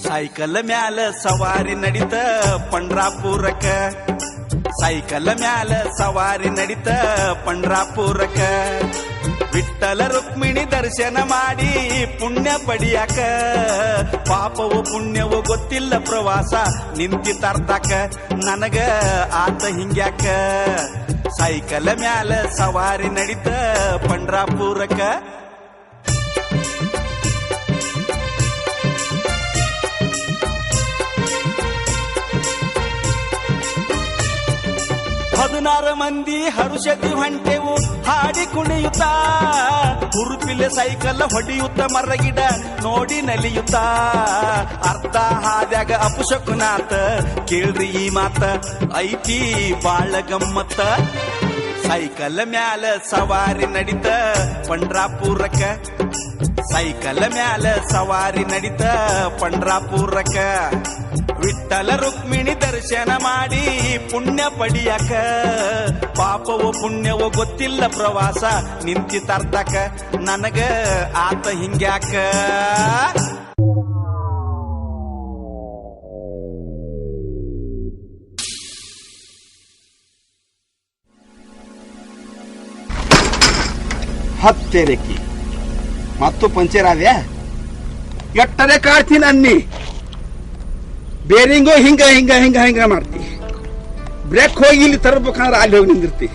Cycle ಮ್ಯಾಲ ಸವಾರಿ ನಡಿತ ಪಂಡ್ರಾಪುರಕ್ಕ, cycle ಮ್ಯಾಲ ಸವಾರಿ ನಡಿತ ಪಂಡ್ರಾಪುರಕ್ಕ, ವಿಠ್ಠಲ ರುಕ್ಮಿಣಿ ದರ್ಶನ ಮಾಡಿ ಪುಣ್ಯ ಪಡಿಯಾಕ, ಪಾಪವು ಪುಣ್ಯವು ಗೊತ್ತಿಲ್ಲ ಪ್ರವಾಸ ನಿಂತಿತಾರ್ತಾಕ, ನನಗ ಆತ ಹಿಂಗ್ಯಾಕ. ಸೈಕಲ್ ಮ್ಯಾಲ ಸವಾರಿ ನಡಿತ ಪಂಡ್ರಾಪುರಕ್ಕ. ಹದಿನಾರು ಮಂದಿ ಹರುಷದಿ ಹೊಂಟೆವು ಹಾಡಿ ಕುಣಿಯುತ್ತ, ಹುರುಪಿಲೆ ಸೈಕಲ್ ಹೊಡೆಯುತ್ತ ಮರಗಿಡ ನೋಡಿ ನಲಿಯುತ್ತ, ಅರ್ಧ ಹಾದ್ಯಾಗ ಅಪಶಕುನಾಥ ಕೇಳ್ರಿ ಈ ಮಾತ ಐತಿ ಬಾಳ ಗಮ್ಮತ್ತ. ಸೈಕಲ್ ಮ್ಯಾಲ ಸವಾರಿ ನಡಿತ ಪಂಡ್ರಾಪುರಕ್ಕ, ಸೈಕಲ್ ಮ್ಯಾಲ ಸವಾರಿ ನಡಿತ ಪಂಡ್ರಾಪುರಕ್ಕ, ವಿಠ್ಠಲ ರುಕ್ಮಿಣಿ ದರ್ಶನ ಮಾಡಿ ಪುಣ್ಯ ಪಡಿಯಾಕ, ಪಾಪವೋ ಪುಣ್ಯವೋ ಗೊತ್ತಿಲ್ಲ ಪ್ರವಾಸ ನಿಂತಿತಾರ್ತಾಕ, ನನಗ ಆತ ಹಿಂಗ್ಯಾಕ. ಹತ್ತೆರೆಕಿ ಮತ್ತು ಪಂಚರ್ ಆದ್ಯಾ ಎಟ್ಟರೆ ಕಾಡ್ತೀನಿ ಅನ್ನಿ, ಬೇರಿಂಗೋ ಹಿಂಗ ಹಿಂಗ ಹಿಂಗ ಹಿಂಗ ಮಾಡ್ತಿ, ಬ್ರೇಕ್ ಹೋಗಿ ಇಲ್ಲಿ ತರಬೇಕಂದ್ರೆ ಅಲ್ಲಿ ಹೋಗಿ ನಿಂದಿರ್ತಿ,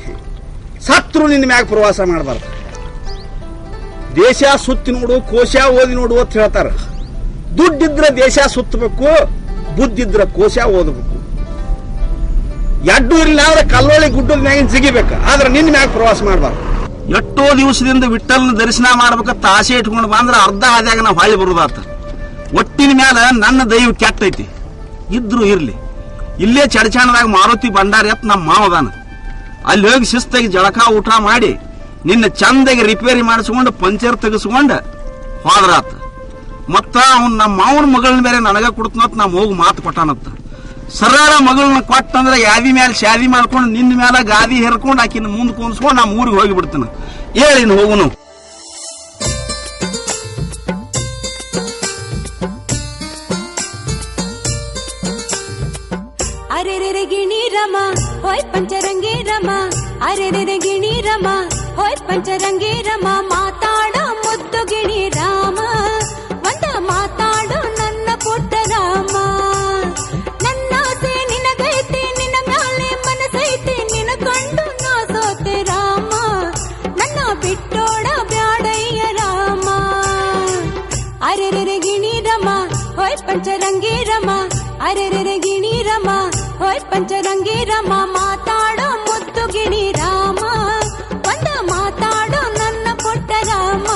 ಸತ್ರು ನಿನ್ನ ಮ್ಯಾಗ ಪ್ರವಾಸ ಮಾಡಬಾರ್ದು. ದೇಶ ಸುತ್ತಿ ನೋಡು ಕೋಶ ಓದಿ ನೋಡು ಅಂತ ಹೇಳ್ತಾರ. ದುಡ್ಡಿದ್ರ ದೇಶ ಸುತ್ತಬೇಕು, ಬುದ್ಧಿದ್ರ ಕೋಶ ಓದಬೇಕು. ಎಡ್ಡು ಇಲ್ಲ ಅಂದ್ರೆ ಕಲ್ಲೋಳಿ ಗುಡ್ಡದ ಮ್ಯಾಗಿನ ಜಿಗಿಬೇಕು, ಆದ್ರೆ ನಿನ್ನ ಮ್ಯಾಗ ಪ್ರವಾಸ ಮಾಡಬಾರ್ದು. ಎಷ್ಟೋ ದಿವಸದಿಂದ ವಿಠ್ಠಲನ ದರ್ಶನ ಮಾಡ್ಬೇಕಂತ ಆಸೆ ಇಟ್ಕೊಂಡು ಬಂದ್ರೆ ಅರ್ಧ ಹಾದ್ಯಾಗ ನಾವು ಹೊಳ್ಳಿ ಬರುದಾತ. ಒಟ್ಟಿನ ಮ್ಯಾಲ ನನ್ನ ದೈವ ಕೆಟ್ಟೈತಿ, ಇದ್ರು ಇರ್ಲಿ. ಇಲ್ಲೇ ಚಡಚಾಣದಾಗ ಮಾರುತಿ ಭಂಡಾರಿ ಅಂತ ನಮ್ಮ ಮಾವದಾನ, ಅಲ್ಲಿ ಹೋಗಿ ಶಿಸ್ತಾಗಿ ಜಳಕ ಊಟ ಮಾಡಿ ನಿನ್ನ ಚಂದಾಗಿ ರಿಪೇರಿ ಮಾಡಿಸ್ಕೊಂಡು ಪಂಚರ್ ತೆಗೆಸ್ಕೊಂಡು ಹೋದ್ರಾತ. ಮತ್ತ ಅವ್ನು ನಮ್ಮ ಮಾವನ ಮಗಳನ್ನ ಬೇರೆ ನನಗ ಕೊಡ್ತನತ್ ನಮ್ಮ ಹೋಗಿ ಮಾತು ಕೊಟ್ಟಾನತ್ತ. ಸರಳ ಮಗಳನ್ನ ಕೊಟ್ಟಂದ್ರೆ ಯಾದಿ ಮ್ಯಾಲ ಶಾದಿ ಮಾಡ್ಕೊಂಡು ನಿನ್ನ ಮ್ಯಾಲ ಗಾದಿ ಹೇರ್ಕೊಂಡು ಆಕಿನ ಮುಂದೆ ಕೂನ್ಸ್ಕೊಂಡು ನಮ್ಮ ಊರಿಗೆ ಹೋಗಿ ಬಿಡ್ತಾನ. ಹೇಳಿನ ಹೋಗುನು. ಅರೆ ಗಿಣಿ ರಮ ಹೋಯ್ ಪಂಚರಂಗಿ ರಮ, ಅರೆ ಗಿಣಿ ರಮ ಹೋಯ್ ಪಂಚರಂಗಿ ರಮ, ಮಾತಾಡ ಮುದ್ದು ಗಿಣಿ ರಾಮ, ಒಂದ ಮಾತಾಡು ನನ್ನ ಪುಟ್ಟ ರಾಮ. ನನ್ನಾಸೆ ನಿನಗೈತೆ, ನಿನ್ನ ಮ್ಯಾಲೆ ಮನಸೈತೆ, ನಿನ ಕಂಡು ನಾ ಸೋತೆ ರಾಮ, ನನ್ನ ಬಿಟ್ಟೋಡ ಬ್ಯಾಡಯ್ಯ ರಾಮ. ಅರೆ ಗಿಣಿ ರಮ ಹೋಯ್ ಪಂಚರಂಗಿ ರಮ, ಅರೆ ಗಿಣಿ ರಮ ಹೋಯ್ ಪಂಚರಂಗಿ ರಮ, ಮಾತಾಡೋ ಮುದ್ದು ಗಿಣಿ ರಾಮ, ಒಂದ ಮಾತಾಡೋ ನನ್ನ ಪುಟ್ಟ ರಾಮ.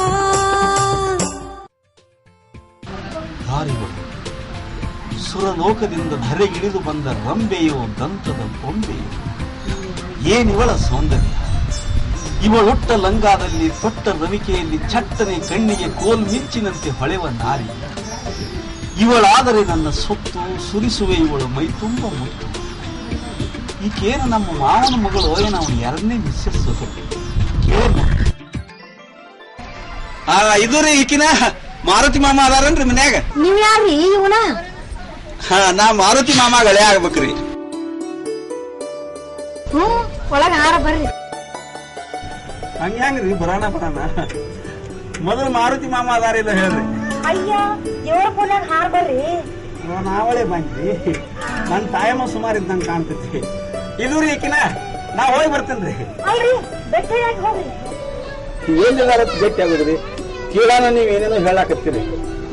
ಸುರಲೋಕದಿಂದ ಧರೆಗಿಳಿದು ಬಂದ ರಂಬೆಯೋ ದಂತದ ಬೊಂಬೆಯೋ, ಏನಿವಳ ಸೌಂದರ್ಯ! ಇವಳೊಟ್ಟ ಲಂಗಾದಲ್ಲಿ ತೊಟ್ಟ ರವಿಕೆಯಲ್ಲಿ ಚಟ್ಟನೆ ಕಣ್ಣಿಗೆ ಕೋಲ್ ಮಿಂಚಿನಂತೆ ಹೊಳೆವ ನಾರಿ. ಇವಳಾದರೆ ನನ್ನ ಸೊತ್ತು, ಸುರಿಸುವೆ ಇವಳ ಮೈ ತುಂಬ ಮುತ್ತು. ಈಕೇನು ನಮ್ಮ ಮಾವನ ಮಗಳು ಏನ ಅವನ ಎರಡನೇ ಮಿಸ್ಸಸ್ ಇದು ರೀ ಈಕಿನ ಮಾರುತಿ ಮಾಮ ಅದಾರನ್ರಿ ಮನ್ಯಾಗ. ನೀವ್ ಯಾರ್ರಿ ಇವನ? ನಾ ಮಾರುತಿ ಮಾಮ ಗಳೆ ಆಗ್ಬೇಕ್ರಿ. ಒಳಗ ಹಾರ ಬರ್ರಿ. ಹಂಗ್ಯಾಂಗ್ರಿ ಬರಾಣ ಮೊದಲು ಮಾರುತಿ ಮಾಮ ಅದಾರಿಲ್ಲ ಹೇಳ್ರಿ. ಅಯ್ಯ ದೇವ್ರ ಪೂಜಾಗ ಹಾರ ಬರ್ರಿ. ನಾವಳೆ ಬಂದ್ರಿ, ನನ್ನ ಟೈಮ್ ಸುಮಾರು ಇದ್ದಂಗೆ ಕಾಣ್ತೈತಿ. ಇದು ರೀ ಈಕಿನ, ನಾ ಹೋಗಿ ಬರ್ತೇನ್ರಿ. ಅಲ್ರಿ ಬೆಟ್ಟಿಯಾಗಿ ಹೋಗ್ರಿ. ಏನಿದಾರ ಭೇಟಿ ಆಗುದ್ರಿ? ಕೀಳಾನ ನೀವ್ ಏನೇನೋ ಹೇಳಾಕತ್ತೀರಿ,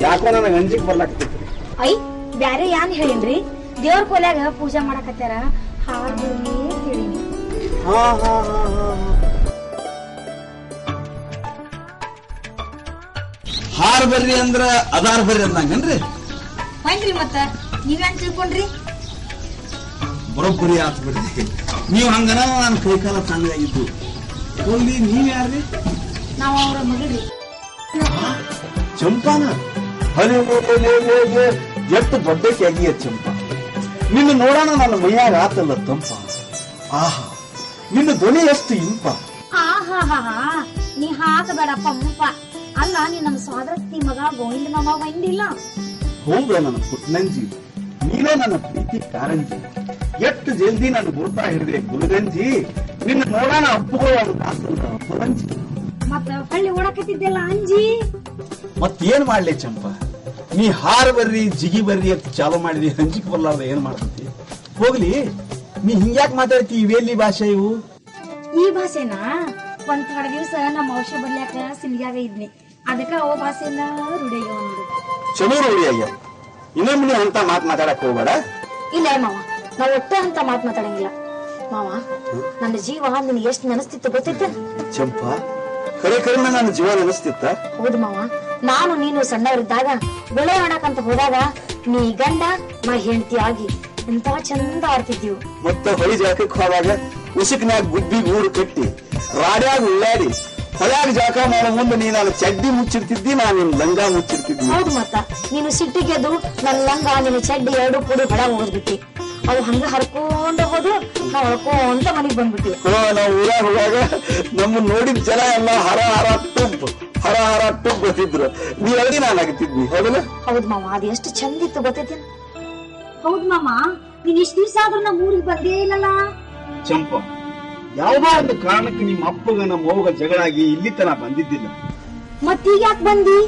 ಯಾಕೋ ನನಗೆ ಅಂಜಿಕ್ ಬರ್ಲಾಕತ್ತೈತ್ರಿ. ಐ ಬ್ಯಾರೆ ಯಾನ್ ಹೇಳಿನ್ರಿ, ದೇವ್ರ ಪೂಜಾಗ ಪೂಜಾ ಮಾಡಕತ್ತಾರ, ಹಾರ ಹೇಳಿ. ಹಾರ್ ಬರ್ರಿ ಅಂದ್ರ ಅದಾರ್ ಬರ್ರಿ ಅಂದಂಗನ್ರಿ. ಹೊಯ್ನ್ರಿ ಮತ್ತ ನೀವೇನ್ ತಿಳ್ಕೊಂಡ್ರಿ? ಬರೋಬ್ಬರಿ ಆತ್ ಬಿಡ್ರಿ. ನೀವು ಹಂಗನ ನಾನು ಕೈಕಾಲ ತಣ್ಣಗಾಗಿದ್ದು. ಹೋಗ್ಲಿ, ನೀವ್ ಯಾರ್ರಿ? ನಾವ್ ಅವ್ರ ಮಗಳ್ರಿ. ಚಂಪಾನ? ಅದೇ ಎಷ್ಟು ದೊಡ್ಡಕ್ಕೆ ಆಗಿಯ ಚಂಪಾ. ನಿನ್ನ ನೋಡೋಣ ನನ್ನ ಮೈಯಾಗ ಆತಲ್ಲ ತಂಪ. ಆಹಾ, ನಿನ್ನ ಧ್ವನಿ ಎಷ್ಟು ಇಂಪ. ಆಹಾ ನೀ ಹಾಕಬೇಡಪ್ಪ ಮುಂಪ. ಅಲ್ಲ ನೀ ನಮ್ಮ ಸೋದರತ್ತಿ ಮಗ ಗೋವಿಂದ ಮಾಮ ಬಂದಿಲ್ಲ. ಹೌದ ನನ್ನ ಪುಟ್ನಂಜಿ, ನೀನೇ ನನ್ನ ಪ್ರೀತಿ ಕಾರಂಜಿ. ಎಷ್ಟು ಜಲ್ದಿ ನನ್ನ ಗುರುತಾ ಹಿಡಿದೆ ಗುರುಗಂಜಿ. ನಿನ್ನ ನೋಡೋಣ ಅಪ್ಪುಗಳು ಅಪ್ಪರಂಜಿ. ಮತ್ತ ಹಳ್ಳಿ ಓಡಕತ್ತಿದ್ದೆಲ್ಲ ಅಂಜಿ. ಮತ್ತೇನ್ ಮಾಡ್ಲಿ ಚಂಪಾ, ನೀ ಹಾರ ಬರ್ರಿ ಜಿಗಿ ಬರ್ರಿ ಅಂತ ಚಾಲು ಮಾಡಿದಿ. ಹಂಜಿಕ್ ಬರ್ಲಾರ್ದ ಏನ್ ಮಾಡ್ತತಿ? ಹೋಗ್ಲಿ, ನೀ ಹಿಂಗ್ಯಾಕ್ ಮಾತಾಡ್ತಿ? ಇವೆಲ್ಲಿ ಭಾಷೆ ಇವು? ಈ ಭಾಷೆನಾ ಒಂದ್ ಥೋಡೆ ದಿವಸ ನಮ್ಮ ಔಷಧ ಬರ್ಲ್ಯಾಕ ಸಿಲ್ಗ್ಯಾಗ ಇದ್ನಿ. ಅದಕ್ಕ ಅವ ಭಾಷೆನ ರೂಢಿಯ ಒಂದು ಚಲೋ ರೂಢಿ ಆಗ್ಯ. ಇನ್ನೊಮ್ಮೆ ನೀವು ಅಂತ ಮಾತಾಡಕ್ ಹೋಗ್ಬೇಡ. ಇಲ್ಲ ಮಾವ, ನಾವ್ ಒಟ್ಟ ಅಂತ ಮಾತಾಡಂಗಿಲ್ಲ. ಮಾವ, ನನ್ನ ಜೀವ ನಿನ್ಗೆ ಎಷ್ಟ್ ನೆನಸ್ತಿತ್ತು ಗೊತ್ತೈತೆ? ಚಂಪಾ, ಖರೆ ಖರೆ ನನ್ನ ಜೀವ ನೆನಸ್ತಿತ್ತ? ಹೌದು ಮಾವ, ನಾನು ನೀನು ಸಣ್ಣವರಿದ್ದಾಗ ಬೆಳೆ ಆಡಕಂತ ಹೋದಾಗ ನೀ ಗಂಡ ನಾ ಹೆಂಡತಿ ಆಗಿ ಎಂತ ಚಂದ ಆಡ್ತಿದ್ದೀವಿ. ಮತ್ತ ಹೊಳಿ ಜಾಕಕ್ ಹೋದಾಗ ಉಸುಕ್ನ್ಯಾಗ ಗುಬ್ಬಿ ಗೂಡು ಕಟ್ಟಿ ರಾಡ್ಯಾಗ ಉಳ್ಳಾಡಿ ಹೊಳ್ಯಾಗ ಜಾಕ ಮಾಡೋ ಮುಂದೆ ನೀ ನಾನು ಚಡ್ಡಿ ಮುಚ್ಚಿಡ್ತಿದ್ದಿ, ನಾನು ನಿನ್ ಲಂಗ ಮುಚ್ಚಿಡ್ತಿದ್ದಿ. ಹೌದು, ಮತ್ತ ನೀನು ಸಿಟ್ಟಿಗೆದ್ದು ನನ್ನ ಲಂಗ ನಿನ್ನ ಚಡ್ಡಿ ಎರಡು ಕೂಡಿ ಬಡ ಹೋಗ್ಬಿಟ್ಟಿ. ಅವು ಹಂಗ ಹರ್ಕೊಂಡ ಹೋದು ನಾವ್ ಹರ್ಕೊಂತ ಮನಿಗ್ ಬಂದ್ಬಿಟ್ಟಿವಿ. ನಾವು ಊರಾಗ ಹೋದಾಗ ನಮ್ಮ ನೋಡಿದ ಜನ ಎಲ್ಲ ಹರ ಹರ ಟುಬ್ ಗೊತ್ತಿದ್ರು. ನೀ ಅಡಿ ನಾನು ಆಗ್ತಿದ್ನಿ, ಹೌದಲ್ಲ? ಹೌದ್ ಮಾಮ, ಅದು ಎಷ್ಟು ಚಂದ ಇತ್ತು ಗೊತ್ತೈತಿ. ಹೌದ್ ಮಾಮ, ನೀನ್ ಇಷ್ಟ ದಿವ್ಸ ಆದ್ರೂ ನಮ್ಮ ಊರಿಗೆ ಬಂದೇ ಇಲ್ಲಲ್ಲ. ಚಂಪಾ, ಯಾವ್ದೋ ಒಂದು ಕಾರಣಕ್ಕೆ ನಿಮ್ಮ ಅಪ್ಪಗ ನಮ್ಮ ಅವ್ವಗ ಜಗಳಾಗಿ ಇಲ್ಲಿ ತನ ಬಂದಿದ್ದಿಲ್ಲ. ಮತ್ತೀಗ ಯಾಕೆ ಬಂದಿ?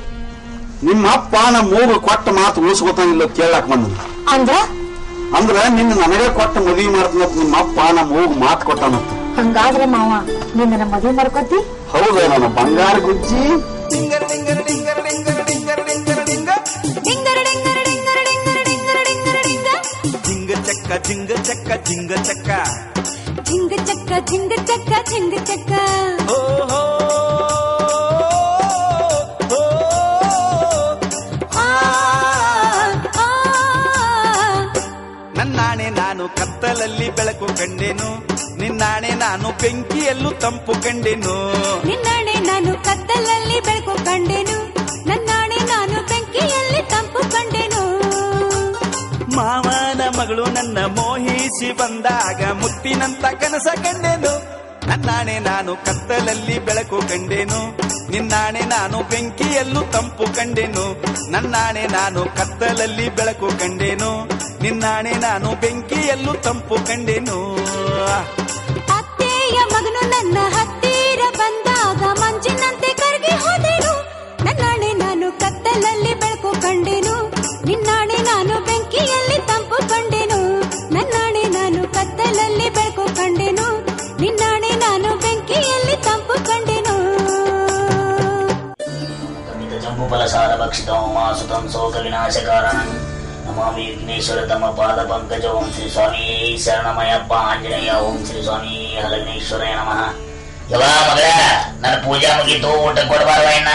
ನಿಮ್ಮ ಅಪ್ಪ ನಮ್ಮ ಅವ್ವಗ ಕೊಟ್ಟ ಮಾತು ಉಳಿಸ್ಕೊತಾನಿಲ್ಲ ಕೇಳಾಕ್ ಬಂದ. ಅಂದ್ರ ನಿನ್ನ ನನಗೆ ಕೊಟ್ಟ ಮದುವೆ ಮಾಡ್ತಾನ ನಿಮ್ಮ ಅಪ್ಪ ನಮ್ಮ ಅವ್ವಗ ಮಾತು ಕೊಟ್ಟಾನಂತ. ಹಂಗಾದ್ರೆ ಮಾವ, ನಿನ್ನ ನಮ್ಮ ಮದುವೆ ಮಾಡ್ಕೊತಿ? ಹೌದ ನನ್ನ ಬಂಗಾರ ಗುಜ್ಜಿ. ಜಿಂಗ ಚಕ್ಕ ಜಿಂಗ ಚಕ್ಕ ಜಿಂಗ ಚಕ್ಕ ಜಿಂಗ ಚಕ್ಕ ಜಿಂಗ ಚಕ್ಕ. ಓಹೋ ನನ್ನಾಣೆ ನಾನು ಕತ್ತಲಲ್ಲಿ ಬೆಳಕು ಕಂಡೆನು, ನಿನ್ನಾಣೆ ನಾನು ಬೆಂಕಿಯಲ್ಲೂ ತಂಪು ಕಂಡೆನು. ನಿನ್ನಾಣೆ ನಾನು ಕತ್ತಲಲ್ಲಿ ಬೆಳಕು ಕಂಡೆನು, ನನ್ನಾಣೆ ನಾನು ಬೆಂಕಿಯಲ್ಲಿ ತಂಪು ಕಂಡೆನು. ಮಾವನ ಮಗಳು ನನ್ನ ಮೋಹಿಸಿ ಬಂದಾಗ ಮುತ್ತಿನಂತ ಕನಸ ಕಂಡೆನು. ನನ್ನಾಣೆ ನಾನು ಕತ್ತಲಲ್ಲಿ ಬೆಳಕು ಕಂಡೆನು, ನಿನ್ನಾಣೆ ನಾನು ಬೆಂಕಿಯಲ್ಲೂ ತಂಪು ಕಂಡೆನು. ನನ್ನಾಣೆ ನಾನು ಕತ್ತಲಲ್ಲಿ ಬೆಳಕು ಕಂಡೆನು, ನಿನ್ನಾಣೆ ನಾನು ಬೆಂಕಿಯಲ್ಲೂ ತಂಪು ಕಂಡೆನು. ಅತ್ತೆಯ ಮಗನು ನನ್ನ ಹತ್ತಿರ ಬಂದಾಗ ಮಂಜಿನಂತೆ ಕರಗಿ ಹೋದೆನು. ನನ್ನಾಣೆ ನಾನು ಕತ್ತಲಲ್ಲಿ ಬೆಳಕು ಕಂಡೆನು, ನಿನ್ನಾಣೆ ನಾನು ಬೆಂಕಿಯಲ್ಲಿ ತಂಪು ಕಂಡೆನು. ನನ್ನಾಣೆ ನಾನು ಕತ್ತಲಲ್ಲಿ ಬೆಳಕು ಕಂಡೆನು, ನಿನ್ನಾಣೆ ನಾನು ಬೆಂಕಿಯಲ್ಲಿ ತಂಪು ಕಂಡೆನು. ಚಂಪುಫಲಸಾರ ಭಕ್ಷಿತಂ ಮಾಸುತಂ ಶೋಕ ವಿನಾಶಕಾರಣಂ ನಮಾಮಿ ವಿಘ್ನೇಶ್ವರ ತಮ್ಮ ಪಾದ ಪಂಕಜ. ಓಂ ಶ್ರೀ ಸ್ವಾಮಿ ಶರಣಮಯಪ್ಪ ಆಂಜನೇಯ. ಓಂ ಶ್ರೀ ಸ್ವಾಮಿ ಹಲಗ್ನೇಶ್ವರಯ ನಮಃ. ಯವಾ ಮಗ, ನನ್ನ ಪೂಜಾ ಮುಗಿತು, ಊಟ ಕೊಡಬಾರ್ದ ಇನ್ನ?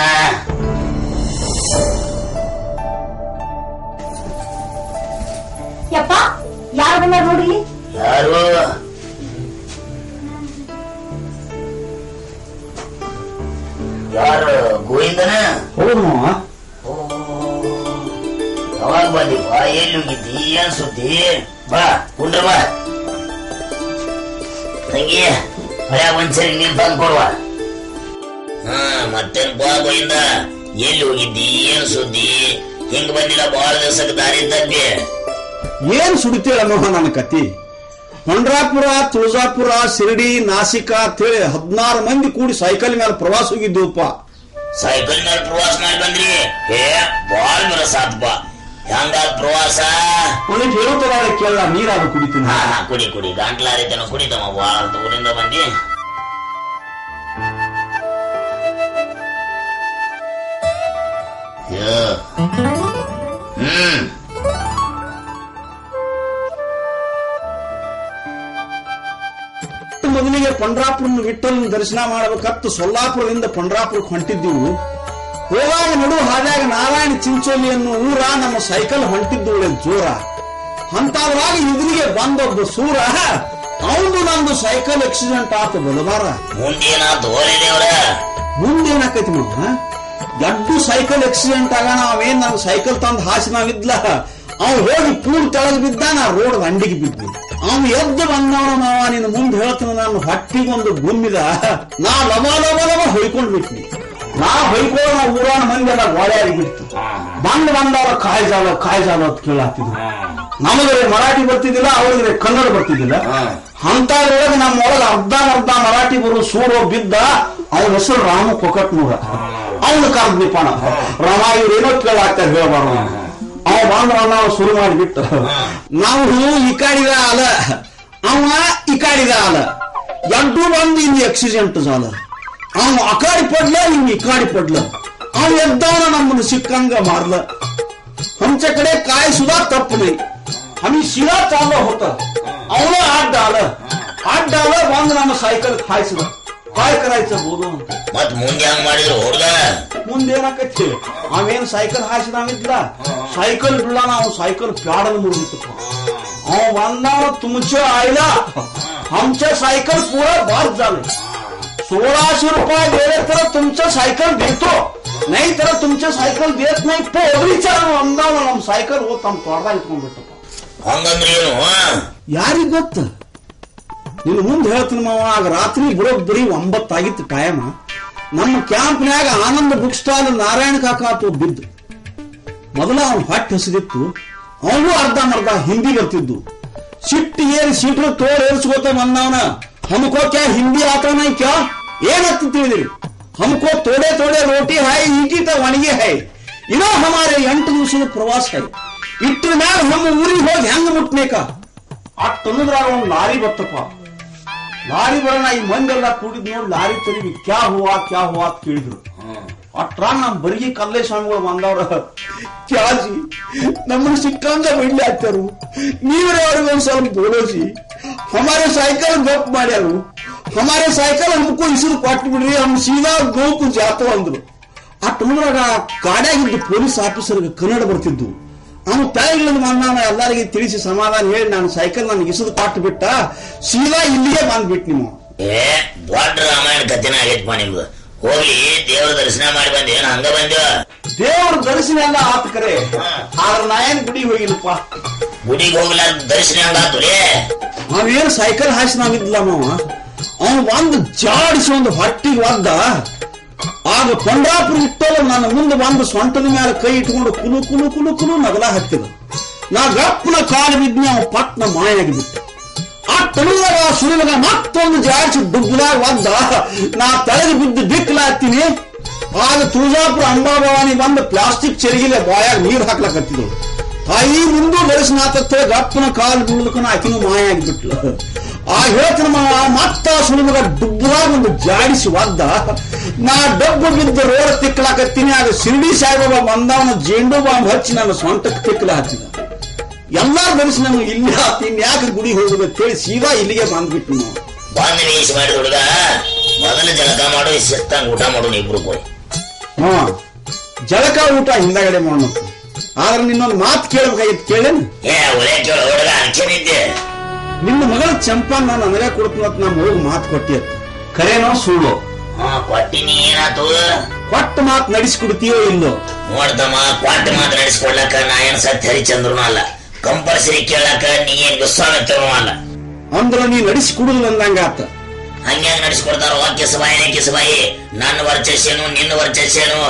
ಯಪ್ಪ, ಯಾರು ಬಂದಾರ ನೋಡ್ರಿ? ಯಾರು? ಯಾರು? ಗೋವಿಂದನ? ಹೌದು ಮಾವ. ಯಾವಾಗ ಬಂದಿಪ್ಪ? ಎಲ್ಲಿ ಹೋಗಿದ್ದಿ? ಏನ್ ಸುದ್ದಿ? ಬಾ ಕುಂಡ್ರ ಬಾ ತಂಗಿ. ಮಳ್ಯಾಗ ಒಂದ್ಸರಿ ನೀರ್ ತಂದು ಕೊಡುವ. ಮತ್ತೇನ್ ಬಾ ಗೋವಿಂದ, ಎಲ್ಲಿ ಹೋಗಿದ್ದಿ? ಏನ್ ಸುದ್ದಿ? ಹಿಂಗ್ ಬಂದಿಲ್ಲ ಬಹಳ ದಿವಸಕ್ಕೆ ದಾರಿ ತಪ್ಪಿ. ಏನ್ ಸುಡಿತೇಳ ಅನ್ನೋ ನನ್ನ ಕತಿ. ಪಂಡ್ರಾಪುರ, ತುಳಜಾಪುರ, ಶಿರಡಿ, ನಾಸಿಕ ಅಂತೇಳಿ 16 ಮಂದಿ ಕೂಡಿ ಸೈಕಲ್ ಮೇಲೆ ಪ್ರವಾಸ ಹೋಗಿದ್ದುಪ್ಪ. ಸೈಕಲ್ ಮೇಲೆ ಪ್ರವಾಸ ಮಾಡಿ ಬಂದ್ರಿ? ಹೇ, ಬಾಳ ಮರಸಾತ್ಪ. ಹೆಂಗಾದ ಪ್ರವಾಸ? ಅವನಿಗೆ ಹೇಳುತ್ತಾರ ಕೇಳ, ನೀರಾದ್ರು ಕುಡಿತೀನಿ. ಕುಡಿ ಕುಡಿ, ಗಂಟ್ಲಾರಿತನ ಕುಡಿತಮ್ಮ. ಬಾಳ ಊರಿಂದ ಬಂದಿ. ಮೊದಲಿಗೆ ಪಂಡ್ರಾಪುರ ವಿಠ್ಠಲ್ ದರ್ಶನ ಮಾಡಬೇಕತ್ತು ಸೊಲ್ಲಾಪುರದಿಂದ ಪಂಡ್ರಾಪುರಕ್ಕೆ ಹೊಂಟಿದ್ದೀವಿ. ಹೋಗಾಗ ನಡು ಹಾದ್ಯಾಗ ನಾರಾಯಣ ಚಿಂಚೋಲಿ ಅನ್ನೋ ಊರ ನಮ್ಮ ಸೈಕಲ್ ಹೊಂಟಿದ್ದೊಳ್ಳೆ ಜೋರ ಅಂತಾದ್ರಾಗ ಎದುರಿಗೆ ಬಂದೊಬ್ಬ ಸೂರ ಅವನು ನಂದು ಸೈಕಲ್ ಆಕ್ಸಿಡೆಂಟ್ ಆತ ಬಲಬಾರ. ಮುಂದೇನಾಕೈತಿ ಮಾವ ದೊಡ್ಡ ಸೈಕಲ್ ಆಕ್ಸಿಡೆಂಟ್ ಆಗೋಣ ಅವೇನ್ ನನ್ ಸೈಕಲ್ ತಂದು ಹಾಸಿ ನಾವಿದ್ಲ ಅವ್ ಹೋಗಿ ಪೂರ್ ತೆಳಗ್ ಬಿದ್ದ ನಾ ರೋಡ್ ದಂಡಿಗೆ ಬಿದ್ದು ಅವ್ ಎದ್ದು ಬಂದವನ ಮಾವ ನಿನ್ನ ಮುಂದೆ ಹೇಳ್ತಾನ ನಾನು ಹೊಟ್ಟಿಗೊಂದು ಗುಮ್ಮಿದ ನಾ ಲವ ಲವ ಲವ ಹೊಯ್ಕೊಂಡ್ ಬಿಟ್ನಿ. ನಾ ಹೊಯ್ಕೊಳ್ಳೋ ಊರಾನ ಮಂದಿಲ್ಲ ಗೋಳ್ಯಾರಿ ಬಿಡ್ತು ಬಂದವ್ರ ಕಾಯ್ಜಾಲ ಅಂತ ಕೇಳಾತಿದ್ರು. ನಮಗರೆ ಮರಾಠಿ ಬರ್ತಿದ್ದಿಲ್ಲ ಅವ್ರಿಗೆ ಕನ್ನಡ ಬರ್ತಿದ್ದಿಲ್ಲ. ಅಂತದ್ರೊಳಗೆ ನಮ್ಮ ಒಳಗೆ ಅರ್ಧ ಮರಾಠಿ ಬರೋ ಸೂರೋ ಬಿದ್ದ. ಅವನ ಹೆಸರು ರಾಮ ಕೊಕಟ್ನೂರ. ಅವನು ಕರ್ದ್ನಿಪಣ ರಾಮ ಇವ್ರೇನೋ ಕೇಳಾಗ್ತಾರೆ ಹೇಳ್ಬಾರ್ದು. ಅವ ಬಂದ್ರ ನಾವು ಶುರು ಮಾಡಿಬಿಟ್ಟು ನಾವು ಈ ಕಾಡಿದ ಅಲ ಅವ ಈ ಕಾಡಿದ ಅಲ ಎಡ್ಡು ಬಂದು ಇಲ್ಲಿ ಆಕ್ಸಿಡೆಂಟ್ ಜಾಲ. ಅವ ಅಕಾಡಿ ಪಡ್ಲ ಇನ್ ಈ ಕಾಡಿ ಪಡ್ಲ. ಅವ ಎದ್ದವನ ನಮ್ಮನ್ನು ಸಿಕ್ಕಂಗ ಮಾರ್ಲ. आमच्याकडे काय सुद्धा तप नाही. आम्ही शिरा चाललो होता अवलं 8 डॉलर बांधून आम्ही सायकल खायचं. काय करायचं बोलू मत ಮುಂದೆ ಹಂಗ ಮಾಡಿದ್ರು ಹುಡುಗ ಮುಂದೇನಾಕೈತಿ ಅವೇನ್ ಸೈಕಲ್ ಹಾಸಿದ ನಾವಿದ್ಲ सायकल बिडला ना सायकल प्याडल मुरलीत अव बांधणार तुमच्या आईला आमच्या सायकल पुरा बाद झाले. 1600 रुपये दिले तर तुमचं सायकल देतो नाही तर तुमच्या सायकल देत नाही. पोरीच्या अंदाज ನಮ್ಮ सायकल ಹೋತ್ ನಮ್ಮ ತೋಟದಾಗ ಇಟ್ಕೊಂಡ್ಬಿಟ್ಟಪ್ಪ. ಹಂಗಂದ್ರೆ ಏನು ಯಾರಿಗ್ ಗೊತ್ತ? ನೀನು ಮುಂದೆ ಹೇಳ್ತೀನಿ ಮಾವ. ಆಗ ರಾತ್ರಿ ಬರೋಬ್ಬರಿ 9 ಆಗಿತ್ತು ಟೈಮ್. ನಮ್ಮ ಕ್ಯಾಂಪ್ನ್ಯಾಗ ಆನಂದ ಬುಕ್ ಸ್ಟಾಲ್ ನಾರಾಯಣ ಕಾಕಾತು ಬಿದ್ದು ಮೊದಲ ಅವನು ಹೊಟ್ಟೆ ಹಸಿದಿತ್ತು. ಅವನು ಅರ್ಧ ಹಿಂದಿ ಬರ್ತಿದ್ದು. ಸಿಟ್ಟು ಏರಿ ಸೀಟ್ರು ತೋರ್ ಏರ್ಸ್ಕೋತ ಬಂದವನ हमको क्या हिंदी आता नहीं क्या ಏನಂತ ತಿಳಿದಿರಿ? हमको थोड़े थोड़े रोटी है ईटी तो ಒಣಗಿ है. इनो हमारे 8 ದಿವಸದ ಪ್ರವಾಸ है. ಇಟ್ಟ ಮ್ಯಾಲ ನಮ್ಮ ಊರಿಗೆ ಹೋಗಿ ಹೆಂಗ ಮುಟ್ನೇಕ ಅಟ್ಟನ್ನದ್ರಾಗ ಒಂದು ಲಾರಿ ಬತ್ತಪ್ಪ. ಲಾರಿ ಬರೋಣ ಈ ಮಂದೆಲ್ಲ ಕೂಡಿದ್ ನೋಡಿ ಲಾರಿ ತರಿವಿ ಕ್ಯಾ ಹುವಾ ಅಂತ ಕೇಳಿದ್ರು. ಅಟ್ರ ನಮ್ ಬರಿಗೆ ಕಲ್ಲೆ ಸ್ವಾಮಿಗಳು ಬಂದವ್ರ ಕ್ಯಾಜಿ ನಮ್ಮನ್ನು ಸಿಕ್ಕಂಗ ಬಿಡ್ಲಿ ಹಾಕ್ತಾರು. ನೀವೇ ಅವ್ರಿಗೊಂದ್ ಸ್ವಲ್ಪ ಬೋಲೋಸಿ हमारे साइकिल गप ಮಾಡ್ಯಾರು. हमारे साइकिल हमको ಇಸಿರು ಕೊಟ್ಟು ಬಿಡ್ರಿ हम सीधा ಗೋಕು ಜಾತೋ ಅಂದ್ರು. ಆ ಟುಮ್ರಾಗ ಗಾಡಿಯಾಗಿದ್ದು ಪೊಲೀಸ್ ಆಫೀಸರ್ಗೆ ಕನ್ನಡ ಬರ್ತಿದ್ದು. ಅವನು ತಾಯಿಗಳನ್ನು ಬಂದ ಎಲ್ಲರಿಗೆ ತಿಳಿಸಿ ಸಮಾಧಾನ ಹೇಳಿ ನಾನು ಸೈಕಲ್ ನನಗೆ ಇಸಿದು ಕೊಟ್ಟು ಬಿಟ್ಟ ಸೀದಾ ಇಲ್ಲಿಗೆ ಬಂದ್ಬಿಟ್ಟು ನೀವು. ದೊಡ್ಡ ರಾಮಾಯಣ ಕಥೆನ ಆಗೈತಪ್ಪ ನಿಮ್ದು. ಹೋಗಿ ದೇವ್ರ ದರ್ಶನ ಮಾಡಿ ಬಂದ ಏನ್ ಹಂಗ ಬಂದ? ದೇವ್ರ ದರ್ಶನ ಎಲ್ಲ ಆತ ಕರೆ ಆದ್ರೆ ನಾ ಏನ್ ಗುಡಿಗೆ ಹೋಗಿಲ್ಲಪ್ಪ. ಗುಡಿಗೆ ಹೋಗ್ಲ ದರ್ಶನ ಹಂಗಾತುಲೇ. ನಾವೇನು ಸೈಕಲ್ ಹಾಸಿ ನಾವಿದ್ಲ ಮಾವ. ಅವನು ಒಂದು ಜಾಡಿಸಿ ಒಂದು ಹೊಟ್ಟಿಗೆ ಒದ್ದ. ಆಗ ಪಂಡ್ರಾಪುರ ಇಟ್ಟೋಲ್ಲ ನನ್ನ ಮುಂದೆ ಬಂದು ಸೊಂಟದ ಮೇಲೆ ಕೈ ಇಟ್ಕೊಂಡು ಕುಲು ಕುಲು ಕುಲು ಕುಲು ನಗಲ ಹತ್ತಿದ. ನಾ ಗಪ್ಪನ ಕಾಲು ಬಿದ್ನಿ ಅವ ಪಟ್ನ ಮಾಯಾಗಿ ಬಿಟ್ಟು. ಆ ತಳುವಾಗ ಸುಳಿವಾಗ ಮತ್ತೊಂದು ಜಾಡಿಸಿ ಡುಬ್ಬದಾಗ ಒದ್ದ. ನಾ ತಲೆಗೆ ಬಿದ್ದು ಬಿಕ್ಕಲಾಗ್ತೀನಿ. ಆಗ ತುಳಜಾಪುರ ಅಂಬಾಭವಾನಿ ಬಂದು ಪ್ಲಾಸ್ಟಿಕ್ ಚೆರಿಗಿಲೆ ಬಾಯಾಗ ನೀರು ಹಾಕ್ಲಕತ್ತಿದ್ರು. ತಾಯಿ ಮುಂದೆ ದರ್ಶನ ಆತತ್ತೆ ಗಪ್ಪನ ಕಾಲು ಬೀಳಕನ ಆಕಿನೂ ಮಾಯಾಗಿ ಬಿಟ್ಲು. ಆ ಹೇಳ್ತಾನ ಮತ್ತ ಸುಳಿಮಗ ಡುಬ್ಬದಾಗ ಒಂದು ಜಾಡಿಸಿ ಒದ್ದ. ನಾ ಡಬ್ಬು ಬಿದ್ದ ರೋಡ ತಿಕ್ಕಲಾಕತ್ತೀನಿ. ಆಗ ಶಿರ್ಡಿ ಸಾಯಿಬಾಬಾ ಬಂದವನ ಜೇಂಡು ಬಾಂಬ್ ಹಚ್ಚಿ ನನ್ನ ಸ್ವಂಟಕ್ಕೆ ತಿಕ್ಕಲ ಹತ್ತಿದ. ಎಲ್ಲಾರ ದರ್ಶನ ಇಲ್ಲಿ ಆತಿ ಯಾಕೆ ಗುಡಿ ಹೋಗುದಂತೇಳಿ ಸೀದಾ ಇಲ್ಲಿಗೆ ಬಂದ್ಬಿಟ್ಟು ನಾವು ಬಂದು ವೀಸ್ ಮಾಡಿದ ಹುಡುಗ ಮೊದಲು ಜಳಕ ಮಾಡು ಶಿಸ್ತಂಗ ಊಟ ಮಾಡು ಇಬ್ರು ಹೋಗಿ. ಜಳಕ ಊಟ ಹಿಂದಗಡೆ ಮಾಡೋಣ. ಆದ್ರೆ ನಿನ್ನೊಂದು ಮಾತು ಕೇಳಬೇಕಾಗಿತ್ತು ಕೇಳೇನು? ಒಳ್ಳೆ ಕೇಳ ಹುಡುಗ ಅನ್ಕೊಂಡಿದ್ದೆ. ನಿನ್ನ ಮಗಳ ಚಂಪಾ ನಾನು ನನಗೆ ಕೊಡ್ತೀನಿ ಅಂತ ನಮ್ಮ ಹೋಗಿ ಮಾತು ಕೊಟ್ಟಿ ಅಂತ ಕರೇನೋ ಸುಳ್ಳು? ಕೊಟ್ಟಿನಿ. ಏನಾತು? ಕೊಟ್ಟ ಮಾತು ನಡೆಸಿಕೊಡ್ತೀಯೋ ಇಲ್ಲೋ? ನೋಡ್ದಮ್ಮ ಕೊಟ್ಟ ಮಾತು ನಡೆಸ್ಕೊಡ್ಲಕ್ಕ ನಾ ಏನ್ ಸತ್ಯ ಹರಿಚಂದ್ರನು ಅಲ್ಲ. ಕಂಪಲ್ಸರಿ ಕೇಳಕ್ಕ ನೀ ಏನ್ ವಿಶ್ವಾಮಿತ್ರನು ಅಲ್ಲ. ಅಂದ್ರ ನೀ ನಡೆಸಿಕೊಡುದಿಲ್ಲ ಅಂದಂಗ ಆತ. ಹಂಗ್ಯಾಂಗ ನಡೆಸ್ಕೊಡ್ತಾರ? ಕಿಸಬಾಯಿ ನನ್ನ ವರ್ಚಸ್ಸೇನು ನಿನ್ನ ವರ್ಚಸ್ಸೇನು?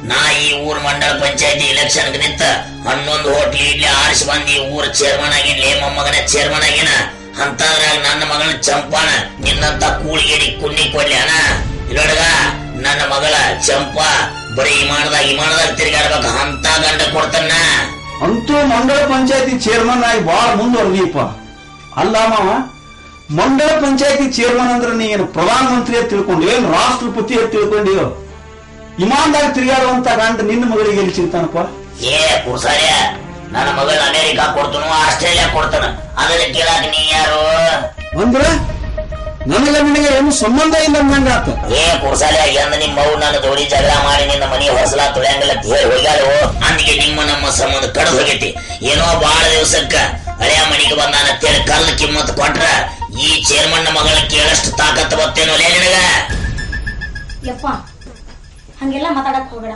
ನಾ ಈ ಊರ್ ಮಂಡಲ ಪಂಚಾಯತಿ ಇಲೆಕ್ಷನ್ ನಿಂತ 11 ಹೋಟ್ಲ್ ಇಡ್ಲಿ ಆರಿಸಿ ಬಂದಿ ಊರ್ ಚೇರ್ಮನ್ ಆಗಿನ್ಲೇ ಮೊಮ್ಮಗನ ಚೇರ್ಮನ್ ಆಗಿನ. ಅಂತದ್ರಾಗ ನನ್ನ ಮಗಳ ಚಂಪಾನ ನಿನ್ನಂತ ಕೂಳಿಗೇಡಿ ಕುಣ್ಣಿ ಕೊಡ್ಲಿ ಅಣ್ಣ. ಇಲ್ಲೊಡಗ ನನ್ನ ಮಗಳ ಚಂಪಾ ಬರೀ ಇಮಾನದಾಗ ತಿರುಗಾಡ್ಬೇಕು ಅಂತ ಗಂಡ ಕೊಡ್ತಾನ. ಅಂತೂ ಮಂಡಳ ಪಂಚಾಯತಿ ಚೇರ್ಮನ್ ಆಗಿ ಬಾಳ ಮುಂದುವರ್ದೀಪ. ಅಲ್ಲ ಮಾವ, ಮಂಡಳ ಪಂಚಾಯತಿ ಚೇರ್ಮನ್ ಅಂದ್ರೆ ನೀನು ಪ್ರಧಾನ ಮಂತ್ರಿ ಅಂತ ತಿಳ್ಕೊಂಡು ಏನ್ ರಾಷ್ಟ್ರಪತಿ ಅಂತ ತಿಳ್ಕೊಂಡಿಯೋ? ಇಮಾನ್ದಾಗ ತಿರುಗಾಡುವಂತ ಗಂಡ ನಿನ್ನ ಮಗಳಿಗೆ ಎಲ್ಲಿ ಸಿಗ್ತಾನಪ್ಪ? ಪುರ್ಸಾರ್ಯ ನನ್ನ ಮಗಳ ಅಮೆರಿಕಾ ಕೊಡ್ತಾನು ಆಸ್ಟ್ರೇಲಿಯಾ ಕೊಡ್ತಾನ. ಅದನ್ನ ಕೇಳಾಕ ನೀ ಯಾರು? ಅಂದ್ರ ನನಗೆ ನಿನಗೆ ಏನು ಸಂಬಂಧ ಇಲ್ಲ ಅಂದಂಗಾತ. ಏ ಕುರ್ಸಾಲೆ ಎಂದ ನಿಮ್ಮ ಅವು ನನ್ನ ಜೋಡಿ ಜಗಳ ಮಾಡಿ ನಿನ್ನ ಮನಿ ಹೊಸಲ ತುಳಿಯಂಗಿಲ್ಲ ಹೇಳಿ ಹೋಗ್ಯಾಳು. ಅಂದಿಗೆ ನಿಮ್ಮ ನಮ್ಮ ಸಂಬಂಧ ಕಡ್ದು ಹೋಗೈತಿ. ಏನೋ ಬಾಳ ದಿವಸಕ್ಕ ಹಳೆಯ ಮನಿಗೆ ಬಂದಾನ ಅಂತೇಳಿ ಕಲ್ಲು ಕಿಮ್ಮತ್ ಕೊಟ್ರ ಈ ಚೇರ್ಮನ್ ಮಗಳ ಕೇಳಷ್ಟು ತಾಕತ್ ಬತ್ತೇನೋ ಲೇ ನಿನಗ. ಯಪ್ಪ ಹಂಗೆಲ್ಲ ಮಾತಾಡಕ್ ಹೋಗಬೇಡ.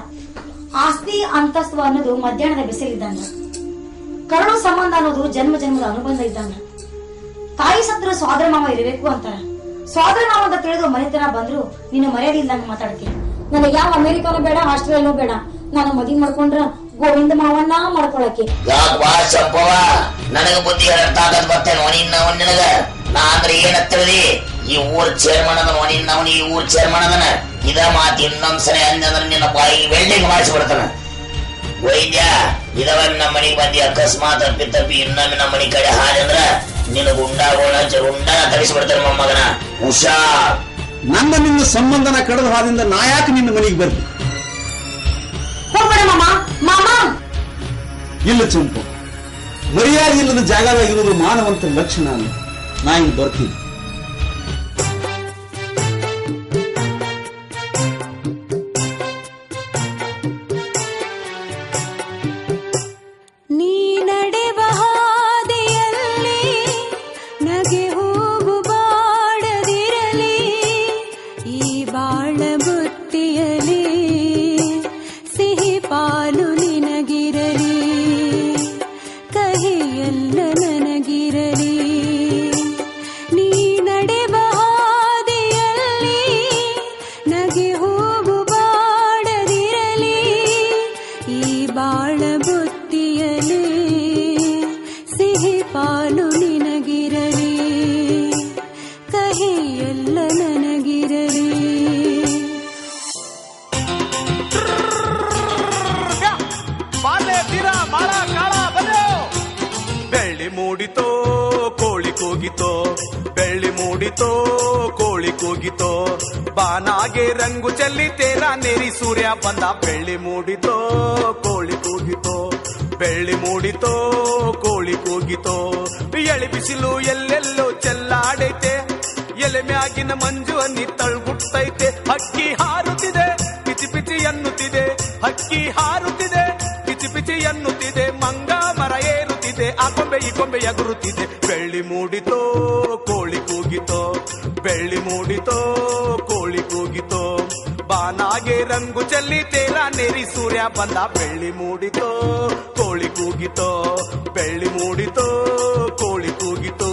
ಆಸ್ತಿ ಅಂತಸ್ತು ಅನ್ನೋದು ಮಧ್ಯಾಹ್ನದ ಬಿಸಿಲಿದ್ದಂಗ, ಕರುಳು ಸಂಬಂಧ ಅನ್ನೋದು ಜನ್ಮ ಜನ್ಮದ ಅನುಬಂಧ ಇದ್ದಂಗ. ತಾಯಿ ಸತ್ರ ಸೋದರ ಮಾವ ಇರಬೇಕು ಅಂತಾರ. ಸೋದರ ಮಾವ ಅಂತ ತಿಳಿದು ಮನೆತನ ಬಂದ್ರು ನಿನ್ನ ಮರ್ಯಾದೆ ಇಲ್ದಂಗ ಮಾತಾಡ್ತೀನಿ. ನನಗೆ ಯಾವ ಅಮೆರಿಕಾನು ಬೇಡ, ಆಸ್ಟ್ರೇಲಿಯಾನು ಬೇಡ. ನಾನು ಮದುವೆ ಮಾಡ್ಕೊಂಡ್ರ ಗೋವಿಂದ ಮಾವನ್ನ ಮಾಡ್ಕೊಳಕ್ಕೆ. ನನಗ ಬುದ್ಧಿ ತಾಕತ್ ಬರ್ತೇನೆ ನಿನಗ. ನಾ ಅಂದ್ರೆ ಏನ ತಿಳಿದಿ ಈ ಊರ್ ಚೇರ್ಮನ್ ಅದನ ಅವನ ಈ ಊರ್ ಚೇರ್ಮನ್ ಅದನ. ಇದ ಮಾತು ಇನ್ನೊಂದ್ಸರಿ ಅಂದ್ರ ನಿನ್ನ ಬಾಯಿಗೆ ವೆಲ್ಡಿಂಗ್ ಮಾಡಿಸ್ಬಿಡ್ತಾನ. ವೈದ್ಯ ಇದವನ್ನ ನಮ್ಮ ಮನಿಗೆ ಬಂದಿ ಅಕಸ್ಮಾತ್ ಅಪ್ಪಿ ತಪ್ಪಿ ಇನ್ನೊಮ್ಮೆ ನಮ್ಮ ಮನಿ ಕಡೆ ಹಾರಂದ್ರ ನಿನ್ನ ಗುಂಡಾಗೋಣ ಗುಂಡನ ತರಿಸ್ಬಿಡ್ತಾನೆ ಮೊಮ್ಮಗನ. ಹುಷಾರ್. ನನ್ನ ನಿನ್ನ ಸಂಬಂಧನ ಕಳೆದ ಹಾದಿಂದ ನಾ ಯಾಕೆ ನಿನ್ನ ಮನೆಗೆ ಬರ್ಲಿ? ಹೋಗ್ಬೇಡ ಮಾಮ. ಮಾಮ ಇಲ್ಲ ಚಂಪು, ಮರ್ಯಾದೆ ಇಲ್ಲದ ಜಾಗದಾಗಿರೋದು ಮಾನವಂತ ಲಕ್ಷಣ ಅಲ್ಲ. ನಾ ಇಲ್ಲಿ ಬರ್ತೀನಿ. ನೀ ನಡೆವ ಹಾದಿಯಲ್ಲಿ ನಗೆ ಹೂವು ಬಾಡದಿರಲಿ, ಈ ಬಾಳ ಬುತ್ತಿಯಲಿ ಸಿಹಿ ಪಾಲು ನಿನಗಿರಲಿ, ಕಹಿಯಲ್ಲ ನನಗಿರಲಿ. ನೀ ನಡೆವ ಹಾದಿಯಲ್ಲಿ ನಗೆ ಹೂವು ಬಾಡದಿರಲಿ, ಈ ಬಾಳ ಬುತ್ತಿಯಲಿ ಸಿಹಿ ಪಾಲು ನಿನಗಿರಲಿ, ಕಹಿಯಲ್ಲ ನನಗಿರಲಿ. ಬೆಳ್ಳಿ ಮೂಡಿತೋ ಕೋಳಿ ಕೂಗಿತೋ, ಬೆಳ್ಳಿ ಮೂಡಿತೋ ಕೋಳಿ ಕೂಗಿತೋ, ಬಾನಾಗೆ ರಂಗು ಚೆಲ್ಲಿ ತೇರ ನೆರಿ ಸೂರ್ಯ ಬಂದ. ಬೆಳ್ಳಿ ಮೂಡಿತೋ ಕೋಳಿ ಕೂಗಿತೋ, ಬೆಳ್ಳಿ ಮೂಡಿತೋ ಕೋಳಿ ಕೂಗಿತೋ, ಎಳಿ ಬಿಸಿಲು ಎಲ್ಲೆಲ್ಲೋ ಚೆಲ್ಲಾಡೈತೆ, ಎಲೆ ಮ್ಯಾಗಿನ ಮಂಜು ಅನ್ನಿ ತಳ್ಗುಟ್ಟೈತೆ. ಹಕ್ಕಿ ಹಾರುತ್ತಿದೆ ಪಿಚಿ ಪಿಚಿ ಎನ್ನುತ್ತಿದೆ, ಹಕ್ಕಿ ಹಾರುತ್ತಿದೆ ಪಿಚಿ ಪಿಚಿ ಎನ್ನುತ್ತಿದೆ, ಮಂಗ ಮರ ಏರುತ್ತಿದೆ, ಆ ಕೊಂಬೆ ಈ ಕೊಂಬೆ ಎಗುರುತ್ತಿದೆ. ಬೆಳ್ಳಿ ಮೂಡಿತೋ ಕೋಳಿ ಕೂಗಿತೋ, ಬೆಳ್ಳಿ ಮೂಡಿತೋ ಕೋಳಿ ಕೂಗಿತೋ, ಬಾನಾಗೆ ರಂಗು ಚೆಲ್ಲಿ ತೇರ ನೆರಿ ಸೂರ್ಯ ಬಂದ. ಬೆಳ್ಳಿ ಮೂಡಿತೋ ಕೋಳಿ ಕೂಗಿತೋ, ಬೆಳ್ಳಿ ಮೂಡಿತೋ ಕೋಳಿ ಕೂಗಿತೋ.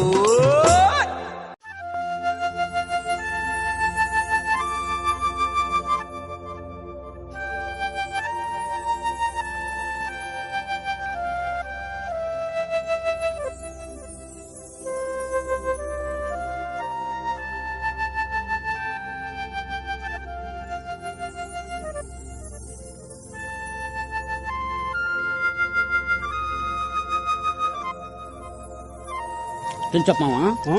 ತುಂಚಪ್ಪ ಮಾವ